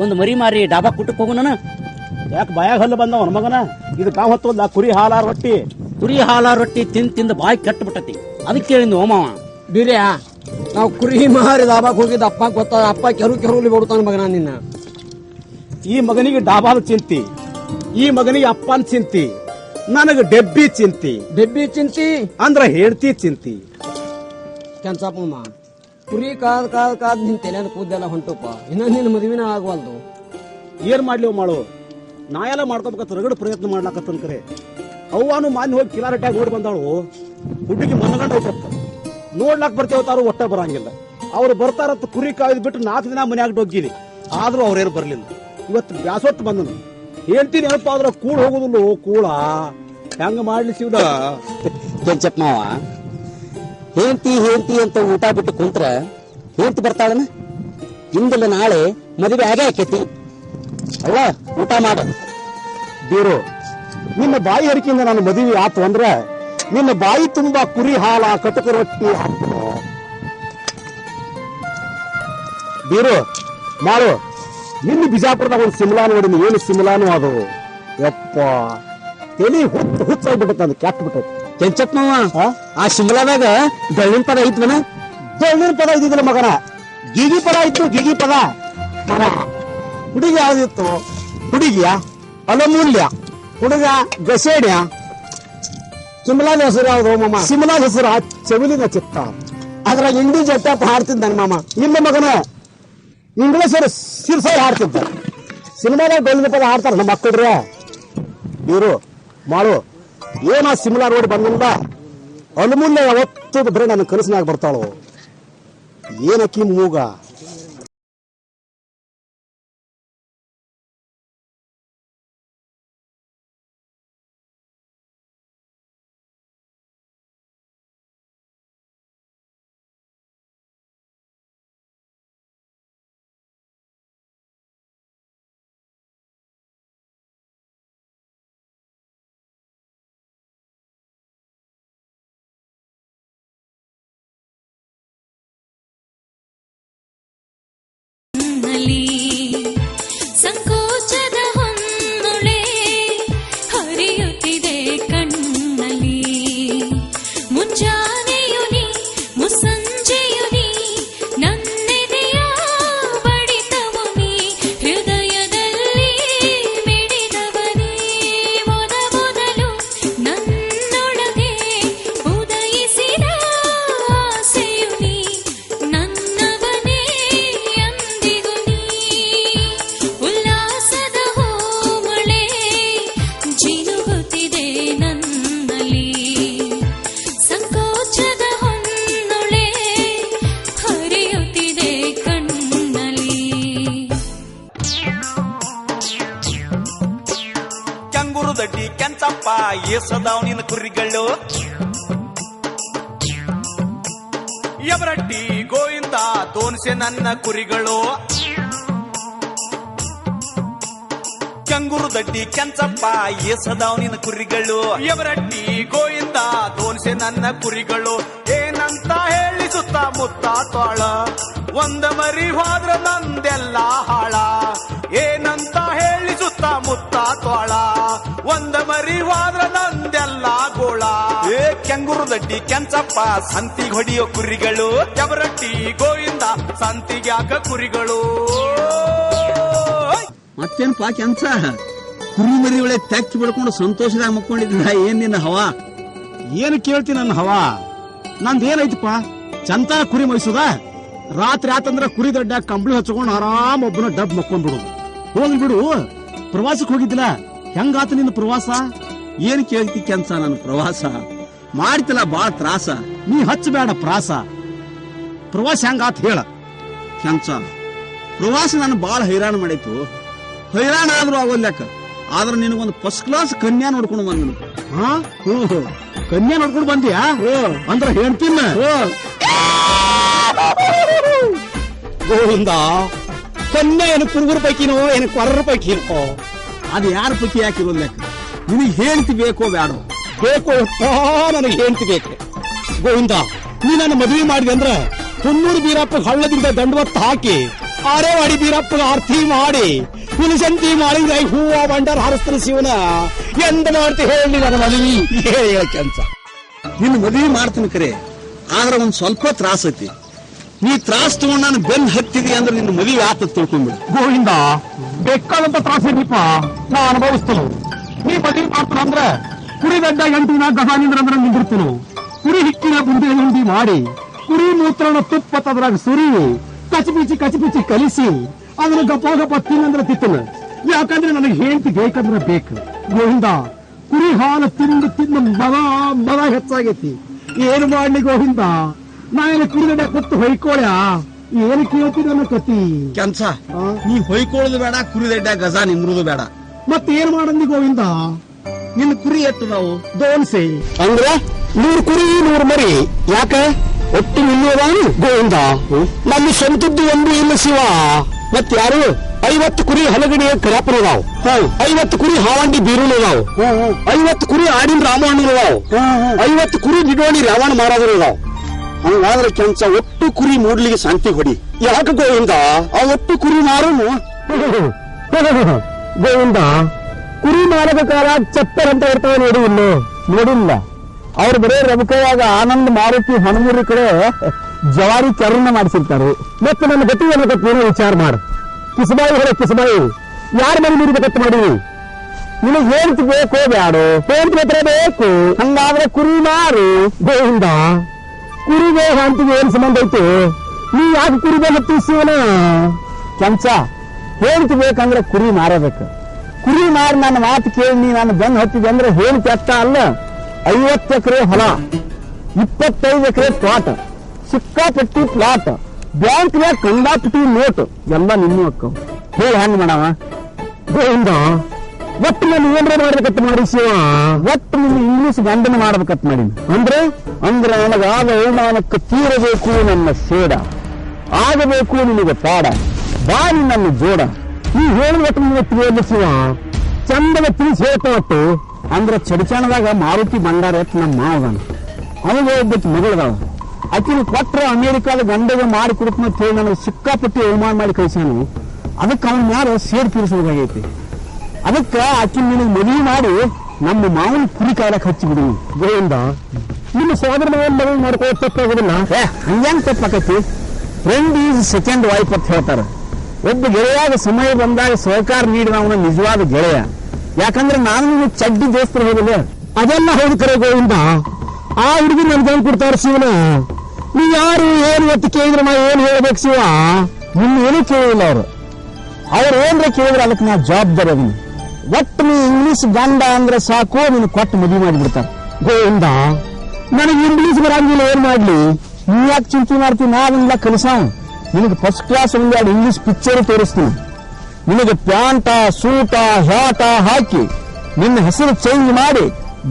ಒಂದು ಮರಿ ಮಾರಿ ಡಾಬಾ ಕುಟ್ಟಕ್ ಹೋಗು. ನಾನು ಯಾಕೆ ಬಾಯಾಗ ಹಲ್ಲು ಬಂದವ ಮಗನ? ಇದು ಕಾವ್ ಹೊತ್ತಲ್ಲ ಕುರಿ ಹಾಲಾರ ರೊಟ್ಟಿ. ಕುರಿ ಹಾಲ ರೊಟ್ಟಿ ತಿಂದು ಬಾಯಿ ಕೆಟ್ಟ ಬಿಟ್ಟತಿ. ಅದಕ್ಕೆ ಕೇಳಿದ್ನು ಓ ಮಾವ. ಬೀರ್ಯಾ, ನಾವು ಕುರಿ ಮಾರಿ ಡಾಬಾಕ್ ಹೋಗಿದ್ದ ಅಪ್ಪ ಗೊತ್ತ. ಅಪ್ಪ ಕೆರುಲಿ ಬಿಡ್ತಾನ ಮಗನ ನಿನ್ನ. ಈ ಮಗನಿಗೆ ಡಾಬಾದ ಚಿಂತಿ, ಈ ಮಗನಿಗೆ ಅಪ್ಪನ ಚಿಂತಿ, ನನಗೆ ಡೆಬ್ಬಿ ಚಿಂತಿ. ಡೆಬ್ಬಿ ಚಿಂತಿ ಅಂದ್ರ ಹೇಳ್ತಿ ಚಿಂತಿ. ಕೆಂಚಪ್ಪಮ್ಮ, ಕುರಿ ಕಾದ್ ನಿನ್ ತಲೆನ ಕೂದೆಲ್ಲ ಹೊಂಟಪ್ಪ. ಇನ್ನ ನಿನ್ನ ಮದುವಿನ ಆಗವಲ್ದು. ಏನ್ ಮಾಡ್ಲಿ ಮಾಡು, ನಾ ಎಲ್ಲ ಮಾಡ್ಕೋಬೇಕತ್ತ ರಗಡ ಪ್ರಯತ್ನ ಮಾಡ್ಲಾಕತ್ತನ್ ಕರೆ. ಅವ್ವಾನು ಮಾನ್ಯ ಹೋಗಿ ಕಿಲಾರಟ್ಯಾಗ ಓಡಿ ಬಂದಾಳು. ಹುಡುಗಿ ಮನಗಂಡ ಹೋಗ್ತ ನೋಡ್ಲಾಕ್ ಬರ್ತೇವತ್ತಾರು ಒಟ್ಟ ಬರಂಗಿಲ್ಲ. ಅವ್ರು ಬರ್ತಾರತ್ತ ಕುರಿ ಕಾಯ್ದು ಬಿಟ್ಟು 4 ದಿನ ಮನ್ಯಾಗ ಡೊಗ್ಗಿನಿ. ಆದ್ರೂ ಅವ್ರೇನು ಬರ್ಲಿಲ್ಲ. ಇವತ್ತು ಬ್ಯಾಸೊತ್ತು ಬಂದನು. ಹೇಳ್ತೀನಿ ಏನಪ್ಪ ಆದ್ರ ಕೂಡ್ ಹೋಗುದಿಲ್ಲ. ಕೂಳ ಹೆಂಗ ಮಾಡ್ಲಿ ಶಿವದ? ಕೆಂಚಪ್ಪ ಮಾವ, ಹೇಳ್ತಿ ಅಂತ ಊಟ ಬಿಟ್ಟು ಕುಂತ್ರ ಹೇಳ್ತಿ ಬರ್ತಾಳನ? ಇಂದಲ್ಲ ನಾಳೆ ಮದುವೆ ಆಗೇ ಆಕೇತಿ. ಅಲ್ಲ ಊಟ ಮಾಡ. ಬೀರು, ನಿನ್ನ ಬಾಯಿ ಹರಿಕೆಯಿಂದ ನಾನು ಮದುವೆ ಆತು ಅಂದ್ರ ನಿನ್ನ ಬಾಯಿ ತುಂಬಾ ಕುರಿ ಹಾಲ ಕಟಕ ರೊಟ್ಟಿ ಹಾಕು. ಬೀರು ಮಾಡು. ನಿನ್ನ ಬಿಜಾಪುರದಾಗ ಒಂದು ಸಿಮ್ಲಾ ನೋಡಿನಿ. ಏನು ಸಿಮ್ಲಾನು ಅದು? ಯಪ್ಪ ತಲಿ ಹುಚ್ಚಾಗ್ಬಿಟ್ಟೈತೆ, ಅದು ಕೆಟ್ಟ ಬಿಟ್ಟೈತಿ. ಕೆಂಚಪ್ಪ ಮಾವ, ಆ ಶಿಮ್ಲಾದಾಗ ಬೆಳ್ಳಿನ ಪದ ಐತ್ವನ? ಬೆಳ್ಳಿನ ಪದ ಇದ್ದಿದ್ದಿಲ್ಲ ಮಗನ, ಗಿಗಿ ಪದ ಇತ್ತು. ಗಿಗಿ ಪದ ಹುಡುಗಿ ಯಾವ್ದಿತ್ತು? ಹುಡುಗಿಯ ಅಲಮೂಲ್ಯ, ಹುಡುಗ ಗಸೇಡ್ಯ. ಸಿಮ್ಲಾದ ಹೆಸರು ಯಾವ್ದು ಮಾಮ? ಸಿಮ್ಲಾದ ಹೆಸರು ಚವಿಲಿನ ಚಿತ್ತ. ಅದ್ರಾಗ ಇಂಡಿ ಜಟ್ಟಪ್ಪ ಹಾಡ್ತಿದ್ದ ನನ್ನ ಮಾಮ. ನಿಮ್ಮ ಮಗನು ಇಂಗ್ಲಿಷ್ ಸಿರ್ಸಾಯಿ ಹಾಡ್ತಿದ್ದ. ಸಿನಿಮಾದಾಗ ಡೊಳ್ಳು ಪದ ಹಾಡ್ತಾರ ನಮ್ಮ ಮಕ್ಕಳ್ರೆ. ಇವರು ಮಾಡು ಏನ ಸಿಮ್ಲಾ ರೋಡ್ ಬಂದಿಂದ ಅಲಮೂಲ್ಯ ಯಾವತ್ತೂ ಬರೀ ನನ್ನ ಕನಸಿನಾಗ ಬರ್ತಾಳು. ಏನಕ್ಕಿ ಮೂಗ ಸಂಕೋಚದ ಹೊನ್ನುಳೆ ಹರಿಯುತ್ತಿದೆ ಕಣ್ಣಲ್ಲಿ. ಮುಂಜಾನೆಯು ನೀ ಮುಸ್ಸಂಜೆಯು ನೀ ನನ್ನೆದೆಯ ಬಡಿತವು ನೀ ಹೃದಯದಲ್ಲಿ ಮಿಡಿದವನೇ. ಮೊದಲು ನನ್ನೊಳಗೆ ಉದಯಿಸಿದ ಆಸೆಯು ನೀ ನನ್ನವನೇ ಎಂದಿಗೂ ನೀ. ಉಲ್ಲಾಸದ ಹೋಮಳೆ ಜಿನುಗುತ್ತಿದೆ ನನ್ನಲ್ಲಿ. ಸಂಕೋಚದ ಹೊನ್ನುಳೆ ಹರಿಯುತ್ತಿದೆ ಕಣ್ಣಲ್ಲಿ. ಕೆಂಗುರು ದಡ್ಡಿ ಕೆಂಚಪ್ಪ ಏಸದಾವ್ ನಿನ್ನ ಕುರಿಗಳು. ಎಬರಟ್ಟಿ ಗೋವಿಂದ ದೋನ್ಸೆ ನನ್ನ ಕುರಿಗಳು. ಕೆಂಗುರು ದಡ್ಡಿ ಕೆಂಚಪ್ಪ ಏಸದಾವ್ ನಿನ್ನ ಕುರಿಗಳು. ಎಬರಟ್ಟಿ ಗೋವಿಂದ ದೋನ್ಸೆ ನನ್ನ ಕುರಿಗಳು. ಏನಂತ ಹೇಳಿ ಸುತ್ತ ಮುತ್ತ ತೋಳ ಒಂದ ಮರಿ ಹೋದ್ರ ನಂದೆಲ್ಲ ಹಾಳ. ಏನಂತ ಹೇಳಿ ಸುತ್ತ ಮುತ್ತ ತೋಳ ಒಂದ ಮರಿ ಹೋದ್ರ ನಂದೆಲ್ಲ ಗೋಳ. ಏ ಕೆಂಗುರು ದಡ್ಡಿ ಕೆಂಚಪ್ಪ ಸಂತಿಗೆ ಹೊಡಿಯೋ ಕುರಿಗಳು. ಎಬರಟ್ಟಿ ಗೋವಿಂದ ಸಂತಿಗೆ ಯಾಕ ಕುರಿಗಳು. ಮತ್ತೇನಪ್ಪ ಕೆಂಚ ಕುರಿ ಮರಿ ಒಳ್ಳೆ ತೆಚ್ಚಿ ಬಿಡ್ಕೊಂಡು ಸಂತೋಷದಾಗ ಮಕ್ಕೊಂಡಿದ್ದ. ಏನ್ ನಿನ್ನ ಹವಾ? ಏನು ಕೇಳ್ತೀನಿ ನನ್ನ ಹವಾ? ನಂದೇನೈತಪ್ಪ, ಚಂತಾನ ಕುರಿ ಮೈಸೂದ. ರಾತ್ರಿ ಆತಂದ್ರ ಕುರಿ ದಡ್ಡ ಕಂಬಳಿ ಹಚ್ಕೊಂಡು ಆರಾಮ್ ಒಬ್ಬನ ಡಬ್ ಮಕ್ಕೊಂಡ್ಬಿಡುದು. ಹೋಗ್ಲಿ ಬಿಡು, ಪ್ರವಾಸಕ್ಕೆ ಹೋಗಿದ್ದಿಲ್ಲ, ಹೆಂಗಾತ ನಿನ್ನ ಪ್ರವಾಸ? ಏನ್ ಕೇಳ್ತಿ ಕೆಂಚ? ನನ್ನ ಪ್ರವಾಸ ಮಾಡ್ತಿಲ್ಲ ಬಾಳ ತ್ರಾಸ. ನೀ ಹಚ್ಚಬೇಡ ಪ್ರಾಸ. ಪ್ರವಾಸ ಹೆಂಗಾತ ಹೇಳ ಕೆಂಚ. ಪ್ರವಾಸ ನಾನು ಬಾಳ ಹೈರಾಣ ಮಾಡೈತು. ಹೈರಾಣ ಆದ್ರೂ ಆಗೋಲ್ಯಾಕ. ಆದ್ರ ನಿನಗೊಂದು ಫಸ್ಟ್ ಕ್ಲಾಸ್ ಕನ್ಯಾ ನೋಡ್ಕೊಂಡು ಬಂದನು. ಕನ್ಯಾ ನೋಡ್ಕೊಂಡು ಬಂದ್ಯಾ? ಅಂದ್ರ ಹೇಳ್ತೀನ ಗೋವಿಂದ. ಕನ್ಯಾ ಏನು ಕುರುಗುರ ಪೈಕಿನೋ ಏನು ಕೊರ್ರ ಪೈಕಿನೋ? ಅದು ಯಾರ ಪೈಕಿ ಯಾಕಿರೋಲ್ಯಾಕ? ನಿನಗೆ ಹೇಳ್ತಿ ಬೇಕೋ ಬ್ಯಾಡೋ? ಬೇಕು, ನನಗೆ ಹೇಳ್ತಿ ಬೇಕು. ಗೋವಿಂದ, ನೀ ನನ್ನ ಮದುವೆ ಮಾಡಿದೆ ಅಂದ್ರ ಹುನ್ನೂರು ಬೀರಪ್ಪ ಹಳ್ಳದಿಂದ ದಂಡವತ್ತ ಹಾಕಿ ಆರೇವಾಡಿ ಬೀರಪ್ಪ ಆರ್ತಿ ಮಾಡಿ ಹುಲಿಸಂತಿ ಮಾಡಿದ್ರೆ ಹೂವ ಬಂಡಾರ ಹಾರಿಸ್ತಾನೆ ಶಿವನ. ಎಂದ ಮಾಡ್ತಿ ಹೇಳಿ ನನ್ನ ಮದುವೆ? ಹೇಳ ಕೆಂಚ. ನಿನ್ನ ಮದುವೆ ಮಾಡ್ತೀನಿ ಕರೆ, ಆದ್ರ ಒಂದ್ ಸ್ವಲ್ಪ ತ್ರಾಸ ಐತಿ. ನೀ ತ್ರಾಸ ತಗೊಂಡ್ ನಾನು ಬೆನ್ ಹತ್ತಿದಿ ಅಂದ್ರೆ ನಿನ್ನ ಮದುವೆ ಆತ ತಿಳ್ಕೊಂಡ್ಬಿಡು. ಗೋವಿಂದ, ಬೇಕಾದಂತ ತ್ರಾಸ ಇದೀಪ ನಾ ಅನುಭವಿಸ್ತನು. ನೀ ಮದುವೆ ಮಾಡ್ತಾನ ಅಂದ್ರ ಕುರಿ ಗಡ್ಡ ಎಂಟಿನ ಗಜಾನಿಂದ್ರ ಅಂದ್ರೆ ನಿಂದಿರ್ತನು. ಕುರಿ ಹಿಕ್ಕಿನ ಬುಂದೆ ಉಂಡಿ ಮಾಡಿ ಕುರಿ ಮೂತ್ರನ ತುಪ್ಪ ತದ್ರಾಗ ಸುರಿ ಕಚಿಪಿಚಿ ಕಲಿಸಿ ಅದನ್ನ ಗಪ್ಪ ಗಪ್ಪ ತಿನ್ನಂದ್ರ ತಿತ್ತನ. ಯಾಕಂದ್ರೆ ನನಗೆ ಹೇಳ್ತಿ ಬೇಕಂದ್ರ ಬೇಕು. ಗೋವಿಂದ, ಕುರಿ ಹಾಲು ತಿಂದು ಬಲ ಹೆಚ್ಚಾಗೈತಿ. ಏನು ಮಾಡ್ಲಿ ಗೋವಿಂದ? ನಾ ಏನು ಕುರಿಗಡ್ಡೆ ಕೊಟ್ಟು ಹೊಯ್ಕೋಳ್ಯ? ಏನು ಕೇಳ್ತಿ ನನ್ನ ಕತಿ? ಕೆಂಚ, ನೀ ಹೊಯ್ಕೊಳ್ಳೋದು ಬೇಡ, ಕುರಿ ದಡ್ಡ ಗಜ ನಿಂದ್ರುದು ಬೇಡ. ಮತ್ತೇನ್ ಮಾಡಂದಿ ಗೋವಿಂದ? ನಿನ್ನ ಕುರಿ ಎಟ್ಟದಾವು? ದೋನ್ಸೆ ಅಂದ್ರ 100 ಕುರಿ 100 ಮರಿ. ಯಾಕ ಒಟ್ಟು ನಿಲ್ಲುವುದಾನು ಗೋವಿಂದ? ನಮ್ಮ ಸ್ವಂತದ್ದು ಒಂದು ಇಲ್ಲ ಶಿವ. ಮತ್ ಯಾರು 50 ಕುರಿ ಹಲಗಡಿಯ ಕರಾಪುರದಾವ್, 50 ಕುರಿ ಹಾವಂಡಿ ಬೀರುಳದಾವ್, 50 ಕುರಿ ಆಡಿನ ರಾಮಣ್ಣನದಾವ್, 50 ಕುರಿ ನಿಡೋಣಿ ರಾವಣ ಮಾರಾದರದಾವ್. ಹಂಗಾದ್ರೆ ಕೆಂಚ ಒಟ್ಟು ಕುರಿ ಮೂಡ್ಲಿಗೆ ಶಾಂತಿ ಹೊಡಿ. ಯಾಕ ಗೋವಿಂದ? ಆ ಒಟ್ಟು ಕುರಿ ಮಾರನು ಗೋವಿಂದ. ಕುರಿ ಮಾರದ ಕಾಲ ಚಪ್ಪರ್ ಅಂತ ಇರ್ತಾವೆ ನೋಡಿ, ಇನ್ನು ನೋಡಿಲ್ಲ. ಅವ್ರು ಬರೇ ರಬಕವಾಗ ಆನಂದ್ ಮಾರುತಿ ಹಣಮೂರಿ ಕಡೆ ಜವಾರಿ ಚರಣ ಮಾಡಿಸಿರ್ತಾರೆ. ಮತ್ತೆ ನನ್ನ ಗತಿ ಏನೋ ವಿಚಾರ ಮಾಡು. ಕಿಸಬಾಯಿ ಹೊರ ಕಿಸಬಾಯಿ ಯಾರ ಮನೆ ಮುರಿಬೇಕಂತ ಮಾಡಿವಿ? ನಿನಗೆ ಹೇಳ್ತಿ ಬೇಕೋ ಬ್ಯಾಡೋ? ಹೇಳ್ತಿ ಹತ್ರ ಬೇಕು. ಹಂಗಾದ್ರೆ ಕುರಿ ಮಾರು ಗೋವಿಂದ. ಕುರಿಗೆ ಹಾಂತಿಗೆ ಏನ್ ಸಂಬಂಧ ಐತೆ? ನೀ ಯಾಕೆ ಕುರಿ ಬೇಕತ್ತಿ ಶಿವನ? ಕೆಂಚ ಹೇಳ್ತಿ ಬೇಕಂದ್ರೆ ಕುರಿ ಮಾರಬೇಕು. ಕುರಿ ಮಾರಿ ನನ್ನ ಮಾತು ಕೇಳಿ ನೀ ನಾನು ಬೆನ್ನು ಹತ್ತಿದೆ ಅಂದ್ರೆ ಹೇಳ್ತಿ ಅಷ್ಟ ಅಲ್ಲ. 50 ಎಕರೆ ಹೊಲ, 25 ಎಕರೆ ತೋಟ, ಸಿಕ್ಕಾಪಟ್ಟಿ ಪ್ಲಾಟ್, ಬ್ಯಾಂಕ್ನ್ಯಾಗ ಕಂಡಾಪಟ್ಟಿ ನೋಟ್ ಎಲ್ಲ ನಿನ್ನೂ ಅಕ್ಕವು. ಹೇಳಿ ಹೆಂಗ್ ಮಾಡವ ಗೋವಿಂದ? ಒಟ್ಟು ನಾನು ಏನ್ರ ಮಾಡ್ಬೇಕತ್ ಮಾಡಿ ಶಿವ? ಒಟ್ಟು ನಿನ್ನ ಇಂಗ್ಲಿಷ್ ಗಂಡನ ಮಾಡ್ಬೇಕತ್ ಮಾಡಿ. ಅಂದ್ರೆ ನನಗಾದ ಅವಮಾನಕ್ಕೆ ತೀರಬೇಕು ನನ್ನ ಸೇಡ, ಆಗಬೇಕು ನಿನಗೆ ಪಾಡ, ಬಾ ನನ್ನ ಜೋಡ. ನೀ ಹೇಳಿದ ಒಟ್ಟು ನಿಮಗೆ ತಿಳಿಯಲ್ಲ ಶಿವ. ಚಂದಗ ತಿಳಿಸಿ ಹೇಳ್ತಾವತ್ತು. ಅಂದ್ರೆ ಚಡಿಚಾಣದಾಗ ಮಾರುತಿ ಬಂಗಾರ ಎತ್ ನಮ್ಮ ಮಾವದಾನ. ಅವನಿಗೆ ಒಬ್ಬಕ್ಕೆ ಮಗಳದಾವ. ಆಕಿನ ಕೊಟ್ರ ಅಮೇರಿಕಾದ ಗಂಡಗೆ ಮಾಡಿ ಕೊಡ್ತೀನಿ ಅಂತ ಹೇಳಿ ನನಗೆ ಸಿಕ್ಕಾಪಟ್ಟಿ ಅವಮಾನ ಮಾಡಿ ಕಳಿಸಾನು. ಅದಕ್ಕೆ ಅವನ ಮ್ಯಾಲ ಸೇಡ್ ತೀರಿಸಬೇಕಾಗೈತಿ. ಅದಕ್ಕ ಆಕಿನ ನಿನಗೆ ಮದುವೆ ಮಾಡಿ ನಮ್ಮ ಮಾವನ ಕುರಿ ಕಾಲಕ್ಕೆ ಹಚ್ಚಿಬಿಡಿ ಗೋವಿಂದ. ನಿಮ್ಮ ಸೋದರ ಮದುವೆ ಮಾಡ್ಕೊಳ್ಳೋ ತಪ್ಪಾಗೋದಿಲ್ಲ. ಹಂಗ್ಯಾಂಗ ತಪ್ಪಾಕೈತಿ? ಫ್ರೆಂಡ್ ಈಸ್ ಸೆಕೆಂಡ್ ವೈಫ್ ಅಂತ ಹೇಳ್ತಾರೆ. ಒಬ್ಬ ಗೆಳೆಯಾಗ ಸಮಯ ಬಂದಾಗ ಸಹಕಾರ ನೀಡಿದ ಅವನ ನಿಜವಾದ ಗೆಳೆಯ. ಯಾಕಂದ್ರೆ ನಾನು ನಿಮಗೆ ಚಡ್ಡಿ ದೋಸ್ತರು ಹೋಗಿಲ್ಲ. ಅದೆಲ್ಲ ಹೌದು ಕರೆ ಗೋವಿಂದ. ಆ ಹುಡುಗಿ ನನ್ಗೆ ಹೆಂಗ್ ಕೊಡ್ತಾರ ಶಿವನ? ನೀ ಯಾರು ಏನು ಒತ್ತು ಕೇಳಿದ್ರೆ ನಾ ಏನ್ ಹೇಳ್ಬೇಕು ಶಿವ? ನಿನ್ನ ಏನೂ ಕೇಳಿಲ್ಲ ಅವ್ರು ಏನ್ರ ಕೇಳಿದ್ರೆ ಅದಕ್ಕೆ ನಾ ಜವಾಬ್ದಾರಿ ಅದೀನಿ. ಒಟ್ಟು ನೀ ಇಂಗ್ಲಿಷ್ ಗಂಡ ಅಂದ್ರೆ ಸಾಕು, ನೀನು ಕೊಟ್ಟು ಮದುವೆ ಮಾಡಿಬಿಡ್ತಾರ ಗೋವಿಂದ. ನನಗೆ ಇಂಗ್ಲಿಷ್ ಬರಂಗಿಲ್ಲ, ಏನ್ ಮಾಡ್ಲಿ? ನೀ ಯಾಕೆ ಚಿಂತೆ ಮಾಡ್ತೀನಿ? ನಾವೆಲ್ಲ ಕಲಿಸಾವ. ನಿನಗೆ ಫಸ್ಟ್ ಕ್ಲಾಸ್ ಒಂದೆರಡು ಇಂಗ್ಲಿಷ್ ಪಿಕ್ಚರ್ ತೋರಿಸ್ತೀನಿ. ನಿನಗೆ ಪ್ಯಾಂಟ ಸೂಟ ಹ್ಯಾಟ ಹಾಕಿ ನಿನ್ನ ಹೆಸರು ಚೇಂಜ್ ಮಾಡಿ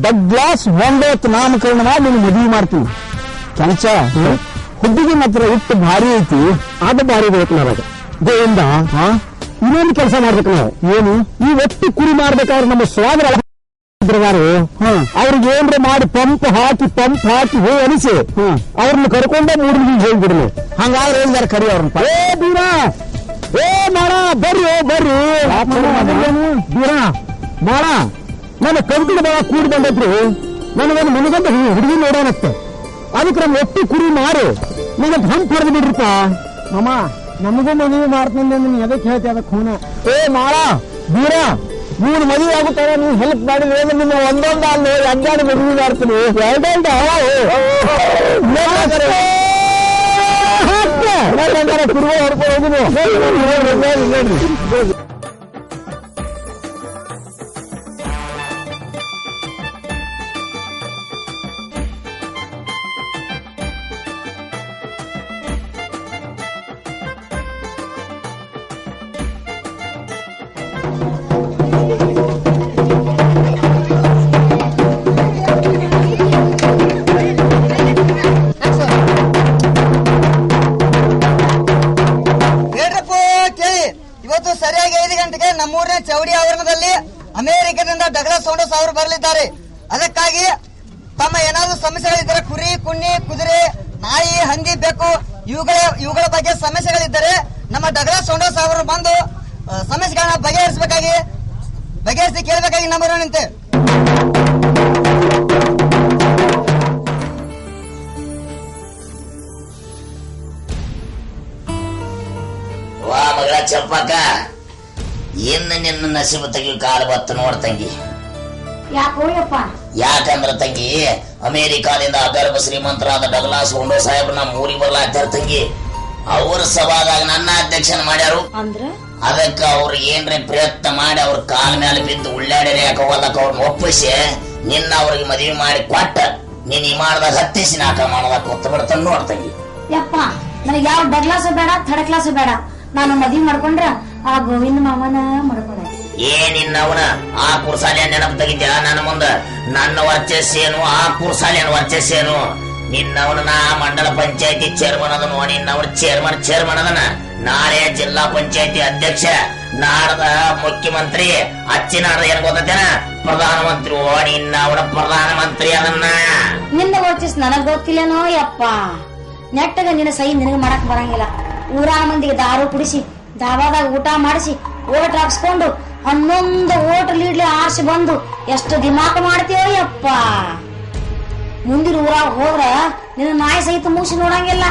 ಡಗ್ಲಾಸ್ ಹೊಂಡೋತ್ ನಾಮಕರಣ ಮಾಡಿ ನಿನ್ನ ಮದುವೆ ಮಾಡ್ತೀನಿ. ಕಂಚ ಹುಡುಗಿ ಮಾತ್ರ ಇಟ್ಟು ಭಾರಿ ಐತಿ, ಅದು ಭಾರಿ ಬೇಕು ನನಗೆ ಗೋವಿಂದ. ಇನ್ನೊಂದು ಕೆಲಸ ಮಾಡ್ಬೇಕು ನಾವು. ಏನು? ಈ ಒಟ್ಟು ಕುರಿ ಮಾಡ್ಬೇಕಾದ್ರೆ ನಮ್ಮ ಸ್ವಾದರ ಅವ್ರಿಗೆ ಏನ್ರ ಮಾಡಿ ಪಂಪ್ ಹಾಕಿ ಹೋ ಅನಿಸಿ ಅವ್ರನ್ನ ಕರ್ಕೊಂಡೆ 3 ದಿನ ಹೋಗ್ಬಿಡ್ಲಿ. ಹಂಗಾದ್ರೆ ಏನ್ ಕರಿ ಅವ್ರನ್ನ, ಏ ಬೀರ, ಏ ಮಾಡ ಬರ್ರಿ ಬೀರ ಮಾಡ, ನನ್ನ ಕಂಪಿನ ಬಾಳ ಕೂಡಿ ಬಂದೈತ್ರಿ. ನನಗೊಂದು ಮನೆಗಂತ ಹುಡುಗಿ ನೋಡೋಣತ್ತೆ. ಅದಕ್ಕೆ ನಮ್ಮ ಒಟ್ಟು ಕುರಿ ಮಾರು ನನಗೆ ಹಂಪ್ ಹೊಡೆದು ಬಿಡ್ರಿಪ್ಪ. ಮಾಮ ನಮಗೂ ಮದುವೆ ಮಾಡ್ತೀನಿ ಅಂದ್ರೆ ನೀನು ಎದಕ್ಕೆ ಹೇಳ್ತಿ? ಅದಕ್ಕೆ ಹೂನ. ಏ ಮಾಡ ಬೀರ, ನೀನು ಮದುವೆ ಆಗುತ್ತಾರೆ, ನೀವು ಹೆಲ್ಪ್ ಮಾಡಿದ್ರೆ ನಿನ್ನ ಒಂದೊಂದು ಅಲ್ಲಿ ಅಡ್ಡಾಡಿ ಮದುವೆ ಮಾಡ್ತೀನಿ. ಕುರುವ ಹೊಡ್ಕೊಂಡು ಹೋಗುದು. ನಮ್ಮೂರಿನ ಚೌಡಿ ಆವರಣದಲ್ಲಿ ಅಮೆರಿಕದಿಂದ ಡಗ್ಲಾಸ್ ಸೌಂಡರ್ಸ್ ಅವರು ಬರಲಿದ್ದಾರೆ. ಅದಕ್ಕಾಗಿ ತಮ್ಮ ಏನಾದರೂ ಸಮಸ್ಯೆಗಳಿದ್ದರೆ ಕುರಿ, ಕುನ್ನಿ, ಕುದುರೆ, ನಾಯಿ, ಹಂದಿ, ಬೆಕ್ಕು ಇವುಗಳ ಬಗ್ಗೆ ಸಮಸ್ಯೆಗಳಿದ್ದರೆ ನಮ್ಮ ಡಗ್ಲಾಸ್ ಸೌಂಡರ್ಸ್ ಅವರು ಬಂದು ಸಮಸ್ಯೆಗಳನ್ನ ಬಗೆಹರಿಸಿ ಕೇಳಬೇಕಾಗಿ ನಮ್ಮೂರಿನಂತೆ. ವಾ ಮಗಳ ಚಂಪಕ್ಕ, ಇನ್ನು ನಿನ್ನ ನಸೀಬು ತೆಗಿ ಕಾಲ ಬತ್ತು ನೋಡ್ತಂಗಿ. ಯಾಕಂದ್ರ ತಂಗಿ, ಅಮೆರಿಕಾದಿಂದ ಅಗರ್ಭ ಶ್ರೀಮಂತರಾದ ಡಗ್ಲಾಸ್ ಹೊಂಡೋ ಸಾಹೇಬ್ರ ನಮ್ಮ ಊರಿಗೆ ಬರ್ಲಾತ್ತಾರ ತಂಗಿ. ಅವ್ರ ಸಭಾದಾಗ ನನ್ನ ಅಧ್ಯಕ್ಷನ ಮಾಡ್ಯಾರು. ಅದಕ್ಕ ಅವ್ರು ಏನ್ರಿ ಪ್ರಯತ್ನ ಮಾಡಿ ಅವ್ರ ಕಾಲ ಮೇಲೆ ಬಿದ್ದು ಉಳ್ಳಾಡ್ಯಾರ. ಯಾಕೋಲ್ಲಕ್ಕ ಅವ್ರನ್ನ ಒಪ್ಪಿಸಿ ನಿನ್ನ ಅವ್ರಿಗೆ ಮದುವೆ ಮಾಡಿ ಕೊಟ್ಟ ನೀನ್ ಈ ಮಾಡದಾಗ ಹತ್ತಿಸಿ ನಾಟ ಮಾಡದಾಗ ಕೊತ್ತ ಬಿಡ್ತಾನ ನೋಡ್ತಂಗಿ. ಯಪ್ಪ, ನನಗೆ ಯಾವ ಡಗ್ಲಾಸು ಬೇಡ, ಥರ್ಡ್ ಕ್ಲಾಸು ಬೇಡ. ನಾನು ಮದುವೆ ಮಾಡ್ಕೊಂಡ್ರ ಆ ಗೋವಿಂದ ಮಾಮನ ಮಾಡ್ಕೊಂಡ. ಏನಿನ್ನವನ ಆ ಕುರ್ಸಾಲಿಯ ನೆನಪು ತೆಗಿದ್ಯಾ ನನ್ನ ಮುಂದ? ನನ್ನ ವರ್ಚಸ್ಸೇನು, ಆ ಕುರ್ಸಾಲಿಯನ ವರ್ಚಸ್ಸೇನು? ನಿನ್ನವನ ನಾ ಮಂಡಲ ಪಂಚಾಯತಿ ಚೇರ್ಮನ್ ಅದನು, ನಿನ್ನವನ ಚೇರ್ಮನ್ ಅದನ. ನಾಳೆ ಜಿಲ್ಲಾ ಪಂಚಾಯತಿ ಅಧ್ಯಕ್ಷ, ನಾಡದ ಮುಖ್ಯಮಂತ್ರಿ, ಅಚ್ಚಿನಾಡದ ಏನ್ ಗೊತ್ತೇನ ಪ್ರಧಾನಮಂತ್ರಿ. ನಿನ್ನವನ ಪ್ರಧಾನಮಂತ್ರಿ ಅದನ್ನ. ನಿನ್ನ ವರ್ಚಸ್ ನನಗ್ ಗೊತ್ತಿಲ್ಲೇನೋ ಯಪ್ಪ. ನೆಟ್ಟಗ ನಿನ್ನ ಸಹಿ ನಿನಗೆ ಮಾಡಕ್ ಬರಂಗಿಲ್ಲ. ಊರಾನ ಮಂದಿಗೆ ದಾರು ಕುಡಿಸಿ, ಧಾಬಾದಾಗ ಊಟ ಮಾಡಿಸಿ, ಓಟ್ ಹಾಕ್ಸ್ಕೊಂಡು 11 ಓಟ್ ಲೀಡ್ಲಿ ಆರ್ಸಿ ಬಂದು ಎಷ್ಟು ದಿಮಾಕ ಮಾಡ್ತೀವೋ ಯಪ್ಪ. ಮುಂದಿನ ಊರಾಗ ಹೋದ್ರ ನಿನ್ನ ನಾಯಿ ಸಹಿತ ಮೂಸಿ ನೋಡಂಗಿಲ್ಲ.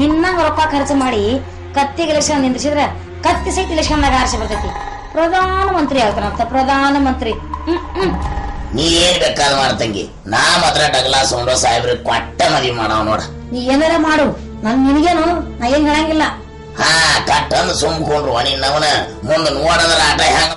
ನಿನ್ನಂಗ ರೊಕ್ಕ ಖರ್ಚು ಮಾಡಿ ಕತ್ತಿಗೆ ಎಲೆಕ್ಷನ್ ನಿಂದಿಸಿದ್ರೆ ಕತ್ತಿ ಸಹಿತ ಎಲೆಕ್ಷನ್ದಾಗ ಆರ್ಸಿ ಬರ್ತೈತಿ. ಪ್ರಧಾನ ಮಂತ್ರಿ ಆಗ್ತಾನಂತ ಪ್ರಧಾನ ಮಂತ್ರಿ. ನೀ ಏನ್ ಬೇಕಾದ ಮಾಡ್ತಂಗಿ, ನಾ ಮಾತ್ರ ಡಗ್ಲಾ ಸೌಂಡ ಸಾಹೇಬ್ರಿಗೆ ಕೊಟ್ಟ ಮದ್ವಿ ಮಾಡವ್ ನೋಡ. ನೀ ಏನಾರ ಮಾಡು, ನಿನಗೇನು ನಾ ಏನ್ ಹೇಳಂಗಿಲ್ಲ. ಕಟ್ಟಂದು ಸುಮ್ಕೊಂಡ್ರು ನಿನ್ನವನ ಮುಂದೆ ನೋಡದ್ರ ಆಟ ಹೆಂಗ